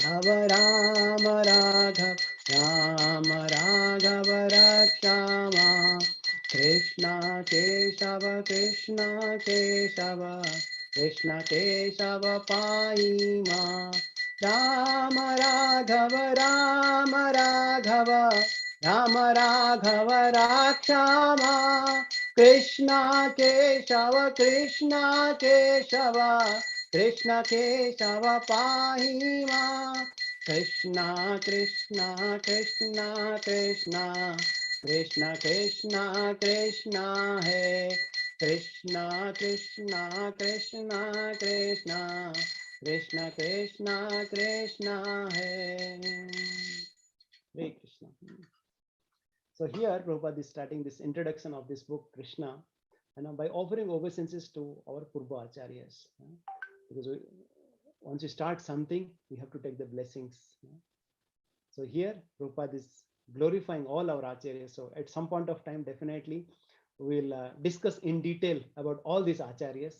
Rama, Raghav, Rama, Raghav, Rakshama. Krishna, Keshava, Krishna, Keshava, Krishna, Keshava, Pahima. Rama, Raghava, Rama, Raghava, Rama, Raghava, Rakshama. Krishna, Keshava, Krishna, Keshava, Krishna, Keshava, Pahima. Krishna, Krishna, Krishna, Krishna, Krishna, Krishna, Krishna, Hai. Krishna, Krishna, Krishna, Krishna, Krishna Krishna Krishna Hare Hare Krishna. So here Prabhupada is starting this introduction of this book Krishna, by offering obeisances to our Purva Acharyas. Because once you start something, we have to take the blessings. So here Prabhupada is glorifying all our Acharyas. So at some point of time, definitely we'll discuss in detail about all these Acharyas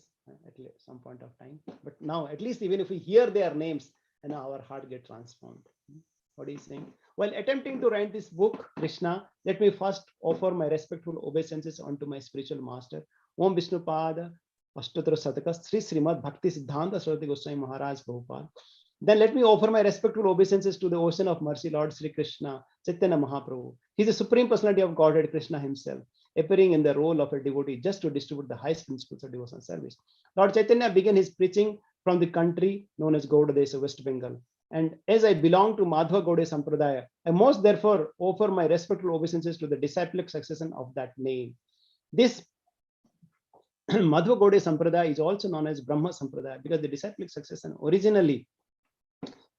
at some point of time. But now, at least even if we hear their names, our heart gets transformed. What is saying? While attempting to write this book, Krishna, let me first offer my respectful obeisances unto my spiritual master, Om Vishnupada Ashtatra Sataka Sri Srimad Bhakti Siddhanta Saraswati Goswami Maharaj Gopal. Then let me offer my respectful obeisances to the ocean of mercy, Lord Sri Krishna, Chaitanya Mahaprabhu. He is the Supreme Personality of Godhead, Krishna himself, appearing in the role of a devotee just to distribute the highest principles of devotional service. Lord Chaitanya began his preaching from the country known as Gauda Desa, West Bengal. And as I belong to Madhva Gaudiya Sampradaya, I most therefore offer my respectful obeisances to the disciplic succession of that name. This Madhva Gaudiya Sampradaya is also known as Brahma Sampradaya because the disciplic succession originally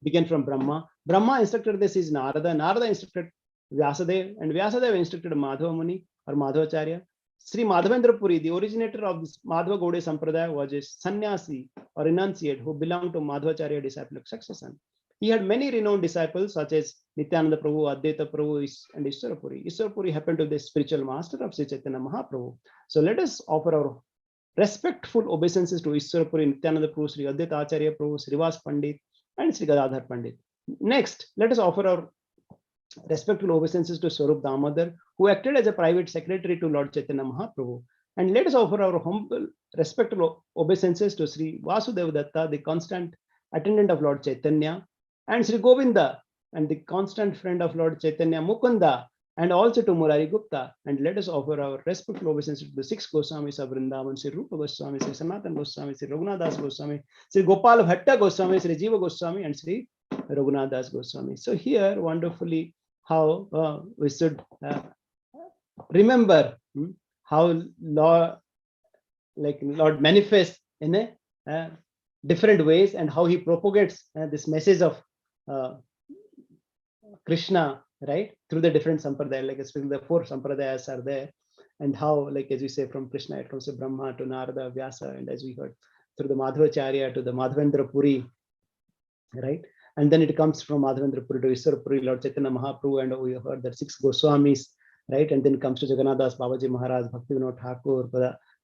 began from Brahma. Brahma instructed this is Narada. Narada instructed Vyasadeva, and Vyasadeva instructed Madhava Muni or Madhvacharya. Sri Madhavendra Puri, the originator of this Madhva Gaudiya Sampradaya, was a sannyasi or renunciate who belonged to Madhvacharya disciplic succession. He had many renowned disciples such as Nityananda Prabhu, Advaita Prabhu, and Ishwara Puri. Ishwara Puri happened to be the spiritual master of Sri Chaitanya Mahaprabhu. So let us offer our respectful obeisances to Ishwara Puri, Nityananda Prabhu, Sri Advaita Acharya Prabhu, Srivas Pandit, and Sri Gadadhar Pandit. Next, let us offer our respectful obeisances to Swarup Damodar, who acted as a private secretary to Lord Chaitanya Mahaprabhu. And let us offer our humble, respectful obeisances to Sri Vasudeva Datta, the constant attendant of Lord Chaitanya, and Sri Govinda, and the constant friend of Lord Chaitanya, Mukunda, and also to Murari Gupta. And let us offer our respectful obeisances to the 6 Goswamis of Vrindavan, Sri Rupa Goswami, Sri Sanatan Goswami, Sri Raghunath Das Goswami, Sri Gopal Bhatta Goswami, Sri Jiva Goswami, and Sri Raghunath Das Goswami. So here, wonderfully, how we should remember how Lord manifests in a different ways, and how he propagates this message of Krishna, right, through the different sampradaya, like especially the 4 sampradayas are there, and how, like as we say, from Krishna it comes to Brahma, to Narada, Vyasa, and as we heard, through the Madhvacharya to the Madhavendra Puri, right, and then it comes from Madhavendra Puri to Ishwara Puri, Lord Chaitanya Mahaprabhu, and we heard that 6 Goswamis, right, and then it comes to Jagannath Das Babaji Maharaj, Bhakti Vinod Thakur,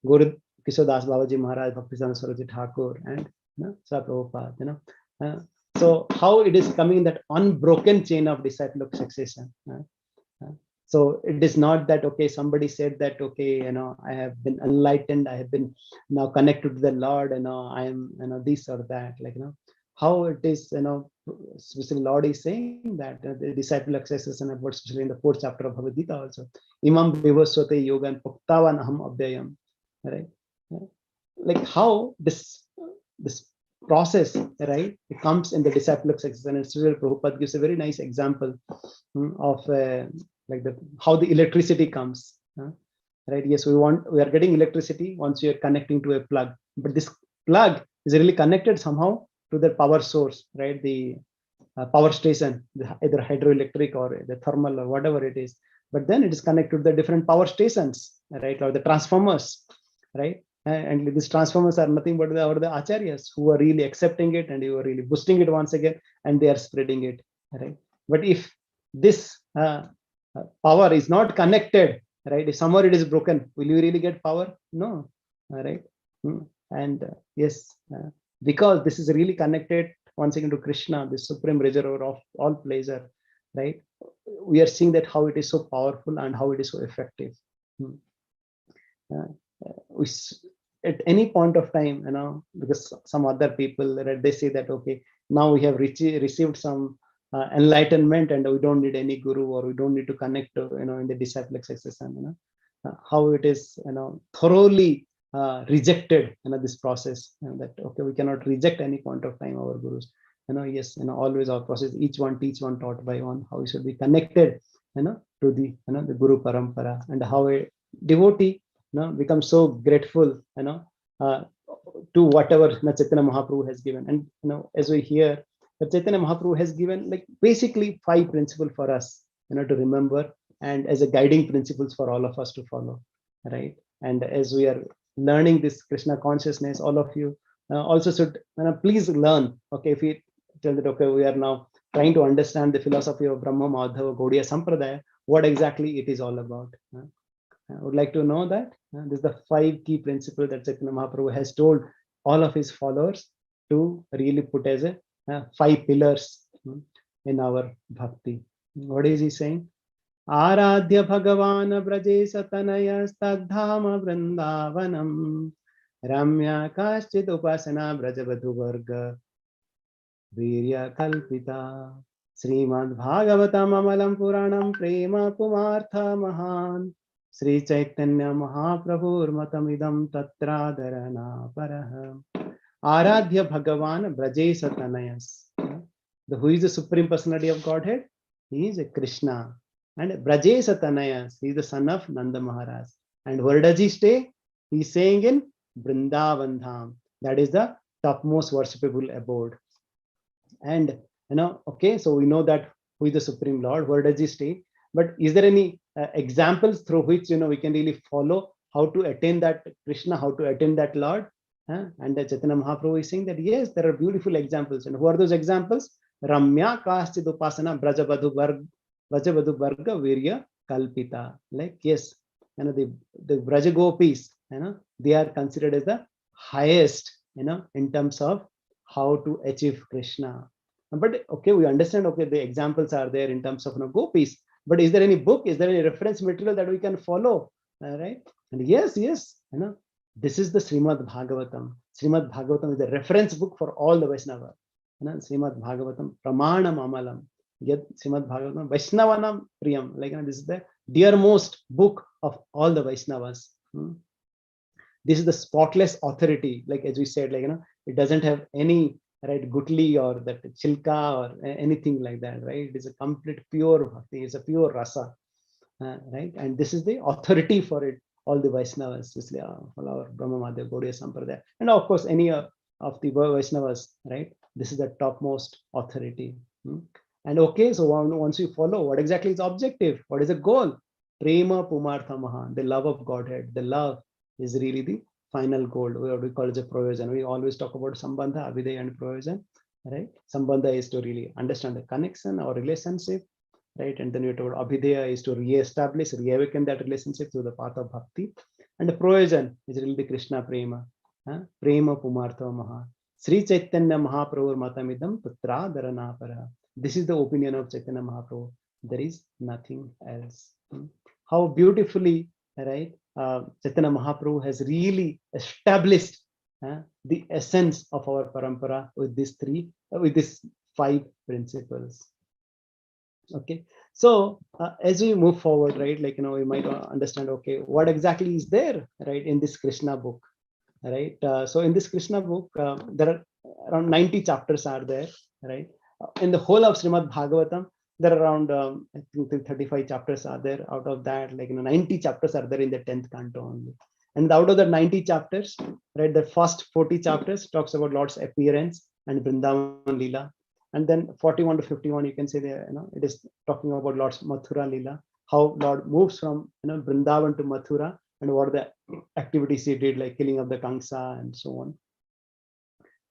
Guru Kishore Das Babaji Maharaj, Bhakti Saraswati Thakur, and Srila Prabhupada, so how it is coming in that unbroken chain of disciplic succession. So it is not that, okay, somebody said that, okay, I have been enlightened, I have been now connected to the Lord, I am, this or that, like, how it is, especially Lord is saying that the disciplic succession, about especially in the 4th chapter of Bhagavad Gita also, Imam Vivaswate Yogan Puktavan Aham Abhyayam, right? Like how this process, right, it comes in the disciplic succession. And Srila Prabhupada gives a very nice example of how the electricity comes, right? Yes, we are getting electricity once you are connecting to a plug, but this plug is really connected somehow to the power source, right? The power station, either hydroelectric or the thermal or whatever it is, but then it is connected to the different power stations, right, or the transformers, right? And these transformers are nothing but the acharyas who are really accepting it, and you are really boosting it once again, and they are spreading it, right? But if this power is not connected, right, if somewhere it is broken, will you really get power? No, right? And yes, because this is really connected once again to Krishna, the supreme reservoir of all pleasure, right? We are seeing that how it is so powerful and how it is so effective. At any point of time, because some other people, right, they say that, okay, now we have received some enlightenment, and we don't need any guru, or we don't need to connect to, in the disciplic succession, how it is, thoroughly rejected, this process, that, okay, we cannot reject any point of time our gurus, yes, always our process, each one teach one, taught by one, how we should be connected, to the, the Guru Parampara, and how a devotee, becomes so grateful, to whatever Chaitanya Mahaprabhu has given. And as we hear, that Chaitanya Mahaprabhu has given like basically 5 principles for us, to remember, and as a guiding principles for all of us to follow, right? And as we are learning this Krishna consciousness, all of you also should please learn. Okay, if we tell that, okay, we are now trying to understand the philosophy of Brahma Madhava Gaudiya Sampradaya, what exactly it is all about. I would like to know that. This is the 5 key principles that Chaitanya Mahaprabhu has told all of his followers to really put as a 5 pillars in our bhakti. What is he saying? Aradhya Bhagavan Braje Satanaya Stagdhama Vrindavanam Ramya Kaschit Upasana Brajavadhu Varga Virya Kalpita Srimad Bhagavatam Amalam Puranam Prema Pumartha Mahan Sri Chaitanya Mahaprabhur Matamidam Tatra Dharana Paraha. Aradhya Bhagavan Braje Satanayas. Who is the Supreme Personality of Godhead? He is a Krishna. And Braje Satanayas, he is the son of Nanda Maharaj. And where does he stay? He is saying in Vrindavan Dham. That is the topmost worshipable abode. And okay, so we know that who is the Supreme Lord, where does he stay? But is there any examples through which we can really follow how to attain that Krishna, how to attain that Lord? And Chaitanya Mahaprabhu is saying that yes, there are beautiful examples. And who are those examples? Ramya Kaschid Upasana Brajavadhu Varga Virya Kalpita. Like yes, the Braja Gopis, they are considered as the highest, in terms of how to achieve Krishna. But okay, we understand, okay, the examples are there in terms of gopis. But is there any book? Is there any reference material that we can follow? Right? And yes, this is the Srimad Bhagavatam. Srimad Bhagavatam is the reference book for all the Vaishnava. Srimad Bhagavatam Pramanam Amalam. Yet Srimad Bhagavatam Vaishnavanam Priyam. Like this is the dearmost book of all the Vaishnavas. This is the spotless authority. Like as we said, it doesn't have any gutli or that chilka or anything like that, right? It is a complete pure bhakti. It's a pure rasa, right? And this is the authority for it. All the Vaishnavas, especially all our Brahma Madhya Gaudiya Sampradaya, and of course any of the Vaishnavas, right? This is the topmost authority. And okay, so once you follow, what exactly is objective? What is the goal? Prema Pumartha Mahan, the love of Godhead. The love is really the final goal. What we call it a proyojan. We always talk about Sambandha, Abhidaya, and proyojan, right? Sambandha is to really understand the connection or relationship, right? And then we talk about Abhidaya is to re-establish, reawaken that relationship through the path of bhakti. And the proyojan is really the Krishna Prema. Prema Pumartha Maha. Sri Chaitanya Mahaprabhu Matamidam Putra Dharana Para. This is the opinion of Chaitanya Mahaprabhu. There is nothing else. How beautifully, right? Chaitanya Mahaprabhu has really established the essence of our parampara with these 5 principles. Okay, so as we move forward, right, we might understand, okay, what exactly is there, right, in this Krishna book, right? So in this Krishna book, there are around 90 chapters are there, right? In the whole of Srimad Bhagavatam, there are around I think 35 chapters are there. Out of that, 90 chapters are there in the 10th canto only. And out of the 90 chapters, right, the first 40 chapters talks about Lord's appearance and Vrindavan Leela. And then 41 to 51, you can say there, it is talking about Lord's Mathura Leela, how Lord moves from Vrindavan to Mathura, and what are the activities he did, like killing of the Kamsa and so on.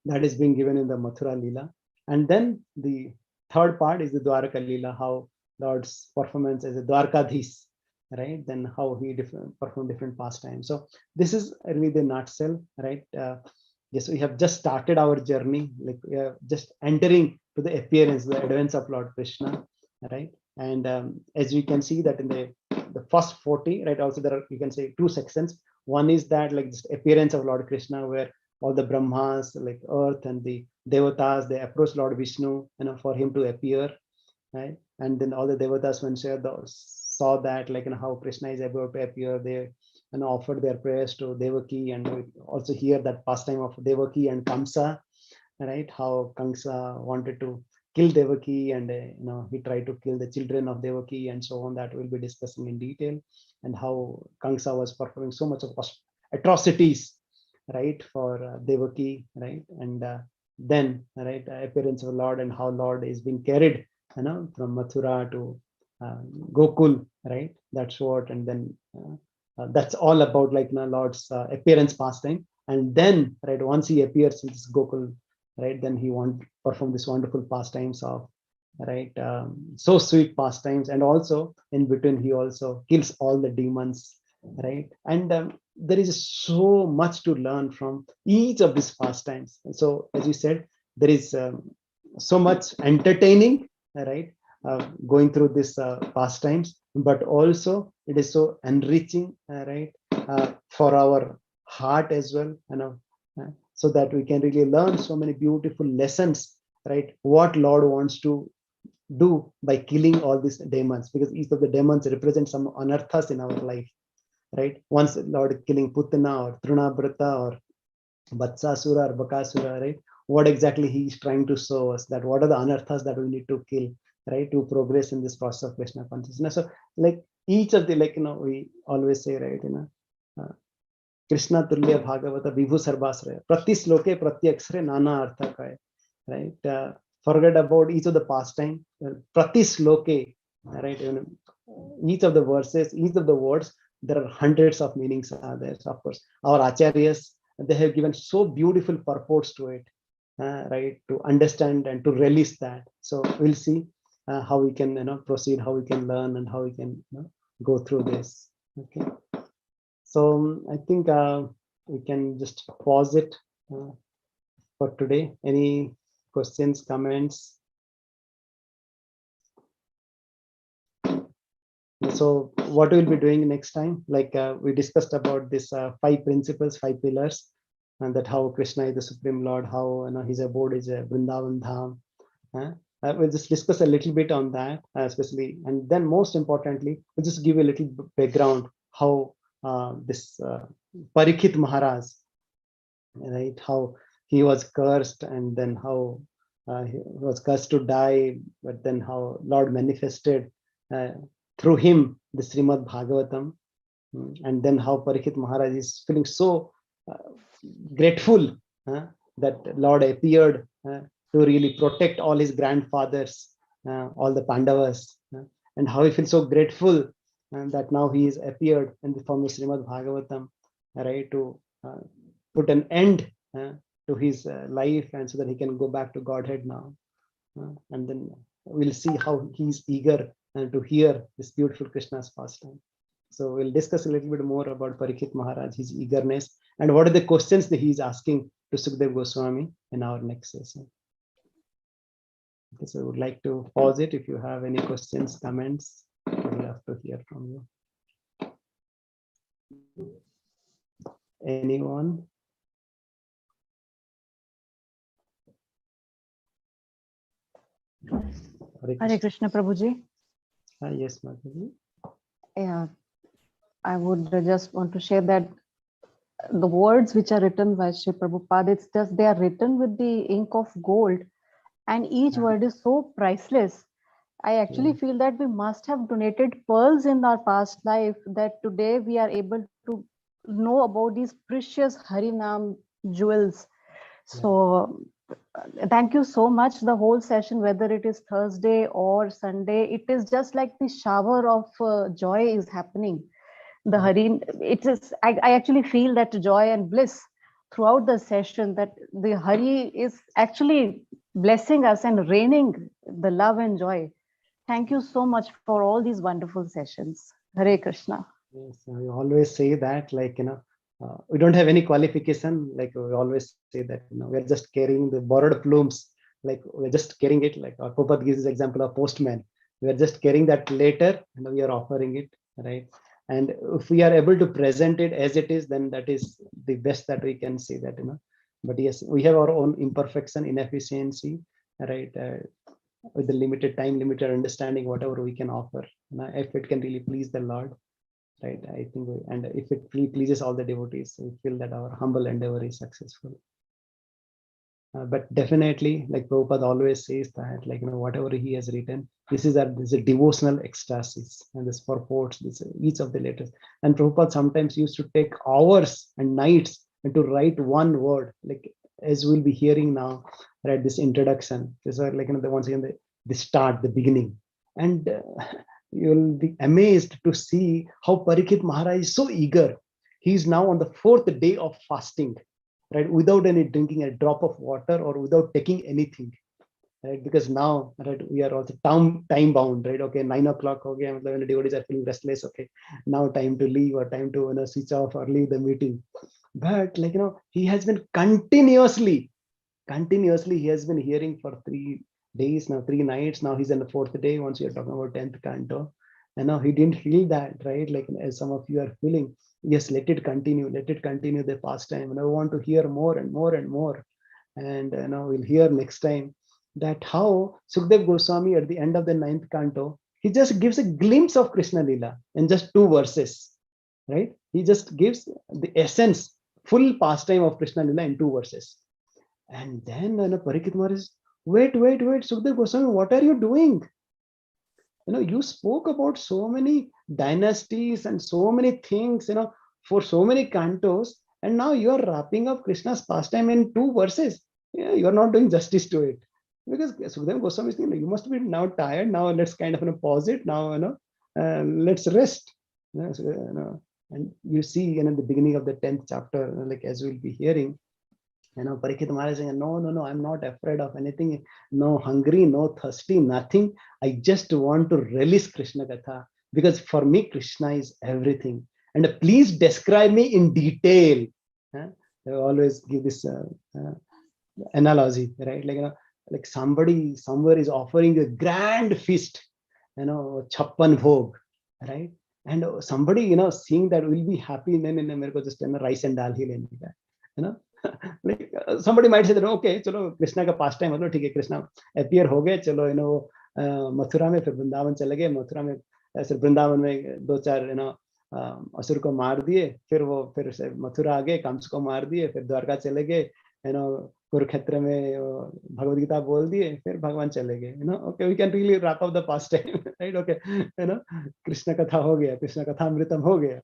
That is being given in the Mathura Leela. And then the third part is the Dwaraka Leela, how Lord's performance as a Dwarkadhis, right? Then how he performed different pastimes. So this is really the nutshell, right? Yes, we have just started our journey, we are just entering to the appearance, the advance of Lord Krishna, right? And as you can see that in the first 40, right? Also there are, you can say, 2 sections. One is that just appearance of Lord Krishna, where all the Brahmas, like earth and the Devatas, they approach Lord Vishnu, for him to appear, right? And then all the Devatas, when saw that, how Krishna is about to appear, they offered their prayers to Devaki, and we also hear that pastime of Devaki and Kamsa, right? How Kamsa wanted to kill Devaki, and he tried to kill the children of Devaki, and so on. That we'll be discussing in detail, and how Kamsa was performing so much of atrocities, right, for Devaki, right, and then, right, appearance of Lord and how Lord is being carried, from Mathura to Gokul, right? That's what, and then that's all about like Lord's appearance pastime, and then, right, once he appears in this Gokul, right, then he want perform this wonderful pastimes of, right, so sweet pastimes, and also in between he also kills all the demons, right, and there is so much to learn from each of these pastimes. And so, as you said, there is so much entertaining, right, going through this pastimes, but also it is so enriching, right, for our heart as well, so that we can really learn so many beautiful lessons, right, what Lord wants to do by killing all these demons, because each of the demons represent some anarthas in our life, right? Once Lord killing Putana or Trinabrata or Vatsasura or Bakasura, right? What exactly he is trying to show us, that what are the anarthas that we need to kill, right, to progress in this process of Krishna consciousness. So like each of the, like, we always say, right, Krishna Tulya Bhagavata Vibhu Sarvasraya. Prati sloke prati akshare nana artha ka hai, right? Forget about each of the pastime. Prati sloke, right? Each of the verses, each of the words, there are hundreds of meanings are there. So of course, our acharyas, they have given so beautiful purports to it, right? To understand and to release that. So we'll see how we can, proceed, how we can learn, and how we can go through this. Okay. So I think we can just pause it for today. Any questions, comments? So what we'll be doing next time, like we discussed about this 5 principles, 5 pillars, and that how Krishna is the Supreme Lord, how his abode is a Vrindavan Dham. We'll just discuss a little bit on that, especially, and then most importantly, we'll just give a little background how this Parikshit Maharaj, right, how he was cursed, and then how he was cursed to die, but then how Lord manifested through him the Srimad Bhagavatam, and then how Parikshit Maharaj is feeling so grateful that Lord appeared to really protect all his grandfathers, all the Pandavas, and how he feels so grateful that now he is appeared in the form of Srimad Bhagavatam, right, to put an end to his life, and so that he can go back to Godhead now. And then we'll see how he's eager to hear this beautiful Krishna's pastime. So we'll discuss a little bit more about Parikshit Maharaj, his eagerness, and what are the questions that he's asking to Sukadeva Goswami in our next session. Okay, so I would like to pause it. If you have any questions, comments, we'd love to hear from you. Anyone? Hare Krishna, Prabhuji. Yes, Madhavi. Yeah, I would just want to share that the words which are written by Sri Prabhupada, it's just they are written with the ink of gold, and each word is so priceless. I actually feel that we must have donated pearls in our past life, that today we are able to know about these precious Harinam jewels. So thank you so much. The whole session, whether it is Thursday or Sunday, it is just like the shower of joy is happening. The Hari, it is, I actually feel that joy and bliss throughout the session, that the Hari is actually blessing us and raining the love and joy. Thank you so much for all these wonderful sessions. Hare Krishna. Yes, we always say that, like, we don't have any qualification. Like we always say that, we're just carrying the borrowed plumes. Like we're just carrying it. Like our Prabhupada gives this example of postman. We're just carrying that letter and we are offering it, right? And if we are able to present it as it is, then that is the best that we can say that, But yes, we have our own imperfection, inefficiency, right? With the limited time, limited understanding, whatever we can offer, if it can really please the Lord, right? I think, and if it really pleases all the devotees, we feel that our humble endeavor is successful. But definitely, like Prabhupada always says that, like, whatever he has written, this is a devotional ecstasis, and this purports, this each of the letters. And Prabhupada sometimes used to take hours and nights and to write one word, like as we'll be hearing now, right? This introduction, this are like, once again, the start, the beginning. And you'll be amazed to see how Parikshit Maharaj is so eager. He's now on the 4th day of fasting, right? Without any drinking a drop of water or without taking anything, right? Because now, right, we are also time bound, right? Okay, 9 o'clock, okay, when the devotees are feeling restless, okay, now time to leave or time to switch off or leave the meeting. But like, he has been continuously he has been hearing for 3 days now, 3 nights. Now he's in the 4th day. Once you're talking about 10th canto, and now he didn't feel that, right? Like as some of you are feeling, yes, let it continue the pastime. And I want to hear more and more and more. And we'll hear next time that how Sukdev Goswami at the end of the 9th canto, he just gives a glimpse of Krishna Lila in just 2 verses, right? He just gives the essence, full pastime of Krishna Lila in 2 verses. And then Parikshit Maharaj is, wait, Sukdev Goswami, what are you doing? You spoke about so many dynasties and so many things, for so many cantos, and now you are wrapping up Krishna's pastime in 2 verses. Yeah, you are not doing justice to it. Because Sukdev Goswami is thinking, you must be now tired. Now let's kind of pause it. Now, let's rest. And you see, in the beginning of the 10th chapter, like as we'll be hearing, Parikshit Maharaj saying, no, I'm not afraid of anything. No hungry, no thirsty, nothing. I just want to release Krishna Katha, because for me, Krishna is everything. And please describe me in detail. They always give this analogy, right? Like somebody somewhere is offering a grand feast, chappan bhog, right? And somebody, seeing that will be happy, and then just rice and dal he like somebody might say that, okay, chalo Krishna ka pastime मतलब ठीक है, Krishna appear हो गए, चलो मथुरा में, फिर वृंदावन चले गए, मथुरा में ऐसे वृंदावन में 2-4 असुर को मार दिए, फिर से मथुरा आ गए, कंस को मार दिए, फिर द्वारका चले गए, कुरुक्षेत्र में भगवद गीता बोल दिए, फिर भगवान चले गए, okay, we can really wrap up the past time, right? Okay, Krishna कथा हो गया, कृष्ण कथामृतम हो गया,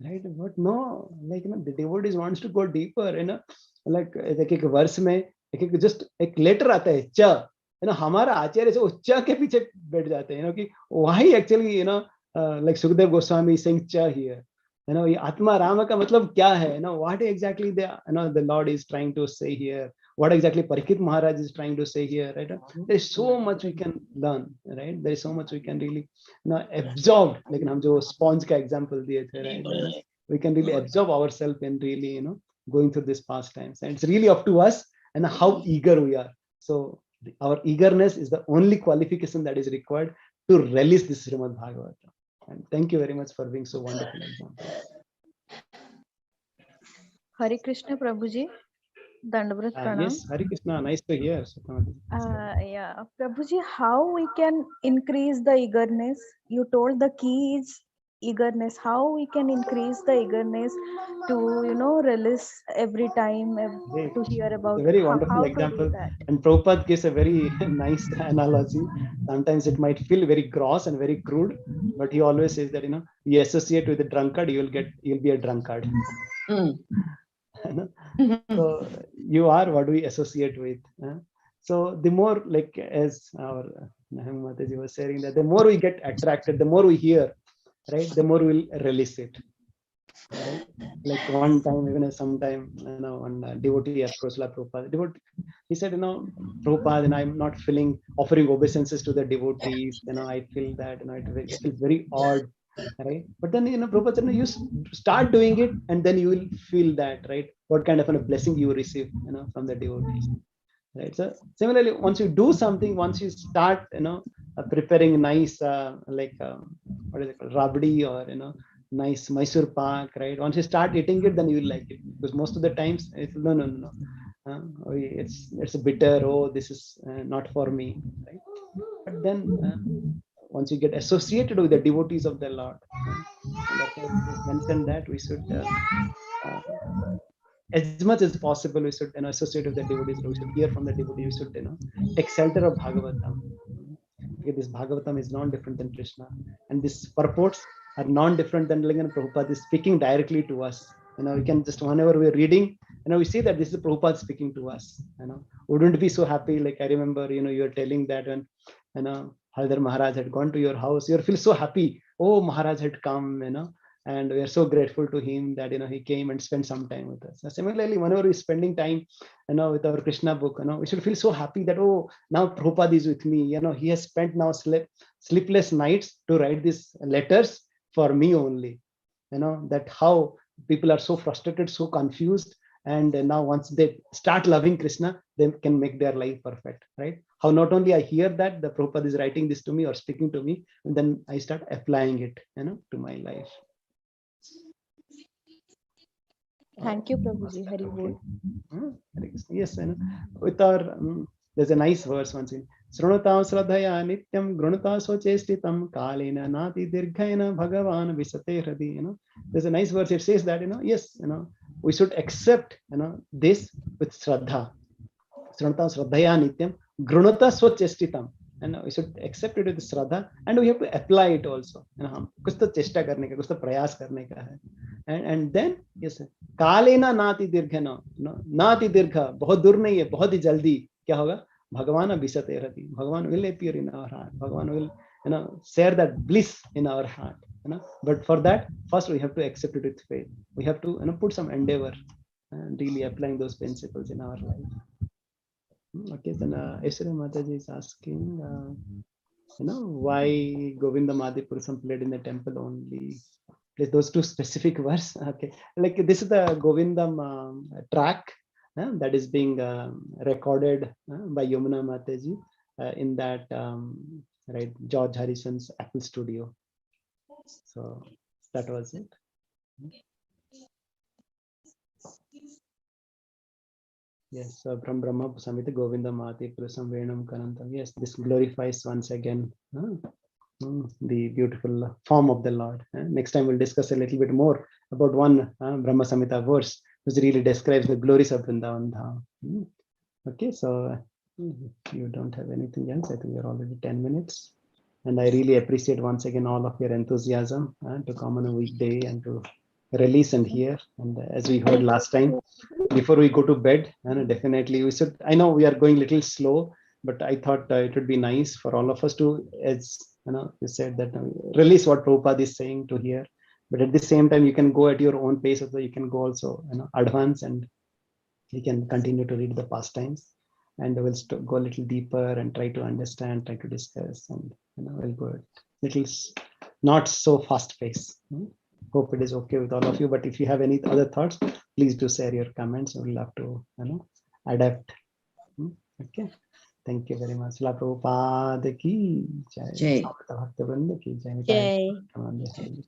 right? But no, like the devotees wants to go deeper, like एक वर्ष में एक just एक लेटर आता है च, हमारा आचार्य से उस च के पीछे बैठ जाते हैं, कि why actually like Sukdev Goswami is saying cha here, ये आत्मा राम का मतलब क्या है, what exactly the Lord is trying to say here, what exactly Parikshit Maharaj is trying to say here, right? There is so much we can learn, right? There is so much we can really absorb, like हम जो sponge का example दिए थे, right? We can really absorb ourselves in really going through this pastimes, and it's really up to us and how eager we are. So our eagerness is the only qualification that is required to release this Srimad Bhagavatam. And thank you very much for being so wonderful example. Hare Krishna, Prabhuji. Dandavrat Pranam. Yes, Hare Krishna, nice to hear. Yeah, Prabhuji, how we can increase the eagerness? You told the key is eagerness. How we can increase the eagerness to release every time to hear about a very wonderful how example. to do that. And Prabhupada gives a very nice analogy. Sometimes it might feel very gross and very crude, but he always says that you associate with a drunkard, you'll be a drunkard. So you are what we associate with. So the more, like as our Mataji was saying, that the more we get attracted, the more we hear, right, the more we'll release it. Right? Like one time, even sometime, one devotee approached Prabhupada. He said, Prabhupada, I'm not offering obeisances to the devotees. I feel that, it feels very odd, right? But then, Prabhupada said, you start doing it, and then you will feel that, right? What kind of a blessing you receive, from the devotees. Right. So similarly, once you do something, once you start, preparing nice, like what is it called, rabdi, or nice Mysore pak, right? Once you start eating it, then you will like it, because most of the times it's no. It's a bitter. Oh, this is not for me, right? But then once you get associated with the devotees of the Lord, and that's why it is mentioned that we should. As much as possible, we should associate with the devotees. We should hear from the devotees. We should take shelter of Bhagavatam. Okay, this Bhagavatam is non-different than Krishna, and these purports are non-different than Prabhupada is speaking directly to us. we can just, whenever we're reading, we see that this is Prabhupada speaking to us. Wouldn't be so happy. Like I remember, you're telling that when, Haldar Maharaj had gone to your house, you feel so happy. Oh, Maharaj had come, and we are so grateful to him that, he came and spent some time with us. Similarly, whenever we're spending time, with our Krishna book, we should feel so happy that, oh, now Prabhupada is with me. He has spent now sleepless nights to write these letters for me only. That how people are so frustrated, so confused, and now once they start loving Krishna, they can make their life perfect, right? How not only I hear that the Prabhupada is writing this to me or speaking to me, and then I start applying it, to my life. Thank you, Prabhuji. Hari Bol. Yes, with our there's a nice verse once in Srunutam Sradhaya Nityam Grunata Sochestitam Kalena Nati Dirghayana Bhagavan Visate Hradi. There's a nice verse. It says that, yes, we should accept, this with Shraddha. Srunutam Sradhaya Nityam Grunata Sochestitam. And we should accept it with Shraddha, and we have to apply it also. कुछ तो चेष्टा करने का, कुछ तो प्रयास करने का है. And then, yes, कालेना नाति दीर्घना, नाति दीर्घ, बहुत दूर नहीं है, बहुत ही जल्दी क्या होगा? भगवान विशते रति. Bhagavan will appear in our heart. Bhagavan will, share that bliss in our heart. But for that, first we have to accept it with faith. We have to, put some endeavor and really applying those principles in our life. Okay, then Aishwarya Mataji is asking, why Govinda Madhipurusam played in the temple only? Those two specific verse. Okay, like this is the Govindam track that is being recorded by Yamuna Mataji in that right George Harrison's Apple Studio. So that was it. Yes, from Brahma Samhita Govinda Mati Prasam Venam Kanantam. Yes, this glorifies once again the beautiful form of the Lord. Next time we'll discuss a little bit more about one Brahma Samhita verse which really describes the glories of Vrindavan Dham. Okay, so you don't have anything else. I think we're already 10 minutes. And I really appreciate once again all of your enthusiasm to come on a weekday and to release and hear. And as we heard last time, before we go to bed, definitely we should, I know we are going a little slow, but I thought it would be nice for all of us to, as you said, that release what Prabhupada is saying to hear. But at the same time, you can go at your own pace, so you can go also advance, and you can continue to read the pastimes, and we'll go a little deeper and try to understand, try to discuss, and we'll go at little not so fast pace. Hope it is okay with all of you. But if you have any other thoughts, please do share your comments. We'll have to adapt. Okay. Thank you very much. La Prabhupada ki jai. Jai. Bhakta Vrinda ki jai. Jai. Nitaya.